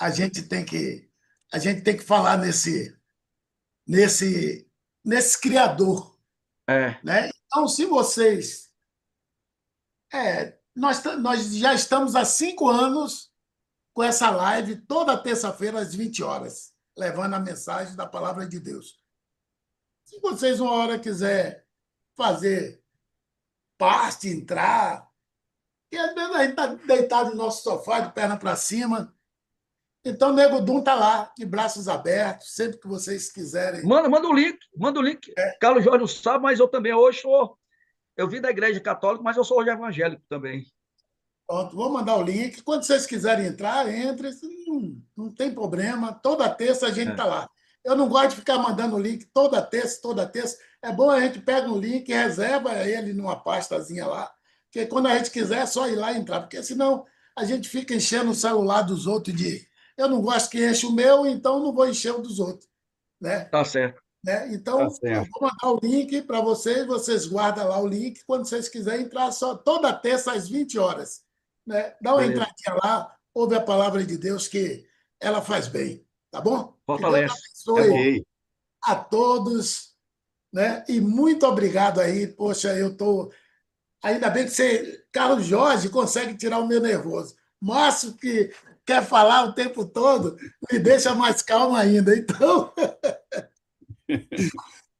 a gente tem que, a gente tem que falar nesse, nesse Criador. É, Né? Então, se vocês. Nós já estamos há 5 anos com essa live toda terça-feira às 20 horas, levando a mensagem da palavra de Deus. Se vocês uma hora quiser fazer parte, entrar, e às vezes a gente está deitado no nosso sofá, de perna para cima, então o Nego Dum está lá, de braços abertos, sempre que vocês quiserem. manda o link, manda o link. Carlos Jorge não sabe, mas eu também hoje sou. Eu vim da igreja católica, mas eu sou hoje evangélico também. Pronto, vou mandar o link. Quando vocês quiserem entrar, entre. Não tem problema. Toda terça a gente É, está lá. Eu não gosto de ficar mandando o link toda terça, toda terça. É bom a gente pega um link e reserva ele numa pastazinha lá, porque quando a gente quiser é só ir lá e entrar, porque senão a gente fica enchendo o celular dos outros de. Eu não gosto que enche o meu, então não vou encher o dos outros. Né? tá certo. Né? Tá Então, eu certo. vou mandar o link para vocês, vocês guardam lá o link, quando vocês quiserem entrar, só toda terça às 20 horas. Né? Dá uma Beleza. entradinha lá, ouve a palavra de Deus, que ela faz bem. Tá bom? Que Deus Fortalece. É bom. abençoe Ok. a todos. Né? E muito obrigado aí. Poxa, eu tô. Ainda bem que você, Carlos Jorge, consegue tirar o meu nervoso. Márcio, que quer falar o tempo todo, me deixa mais calmo ainda. Então.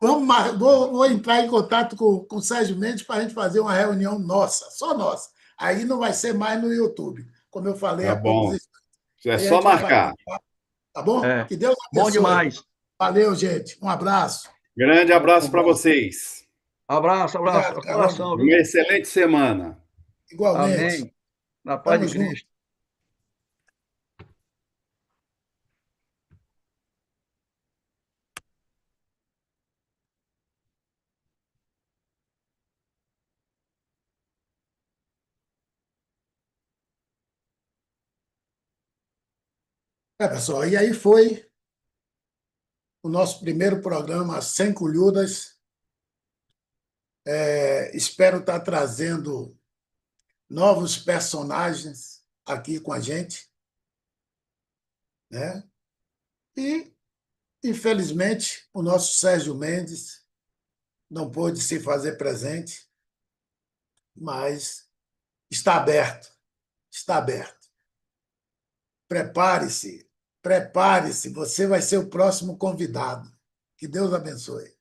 Vou entrar em contato com o Sérgio Mendes para a gente fazer uma reunião nossa, só nossa. Aí não vai ser mais no YouTube, como eu falei Tá há poucos bom. instantes. É Aí a só gente vai bater marcar. um papo, tá bom? É. Que Deus Bom abençoe. demais. Valeu, gente. Um abraço. Grande Um abraço para abraço. vocês. Abraço, abraço. Obrigado, Coração, Carol. Uma viu? excelente semana. Igualmente. Amém. Na paz Tamo de junto. Cristo. Pessoal, e aí foi o nosso primeiro programa Sem Colhudas. Espero estar trazendo novos personagens aqui com a gente. Né? E infelizmente, o nosso Sérgio Mendes não pôde se fazer presente, mas está aberto, está aberto. Prepare-se, prepare-se, você vai ser o próximo convidado. Que Deus abençoe.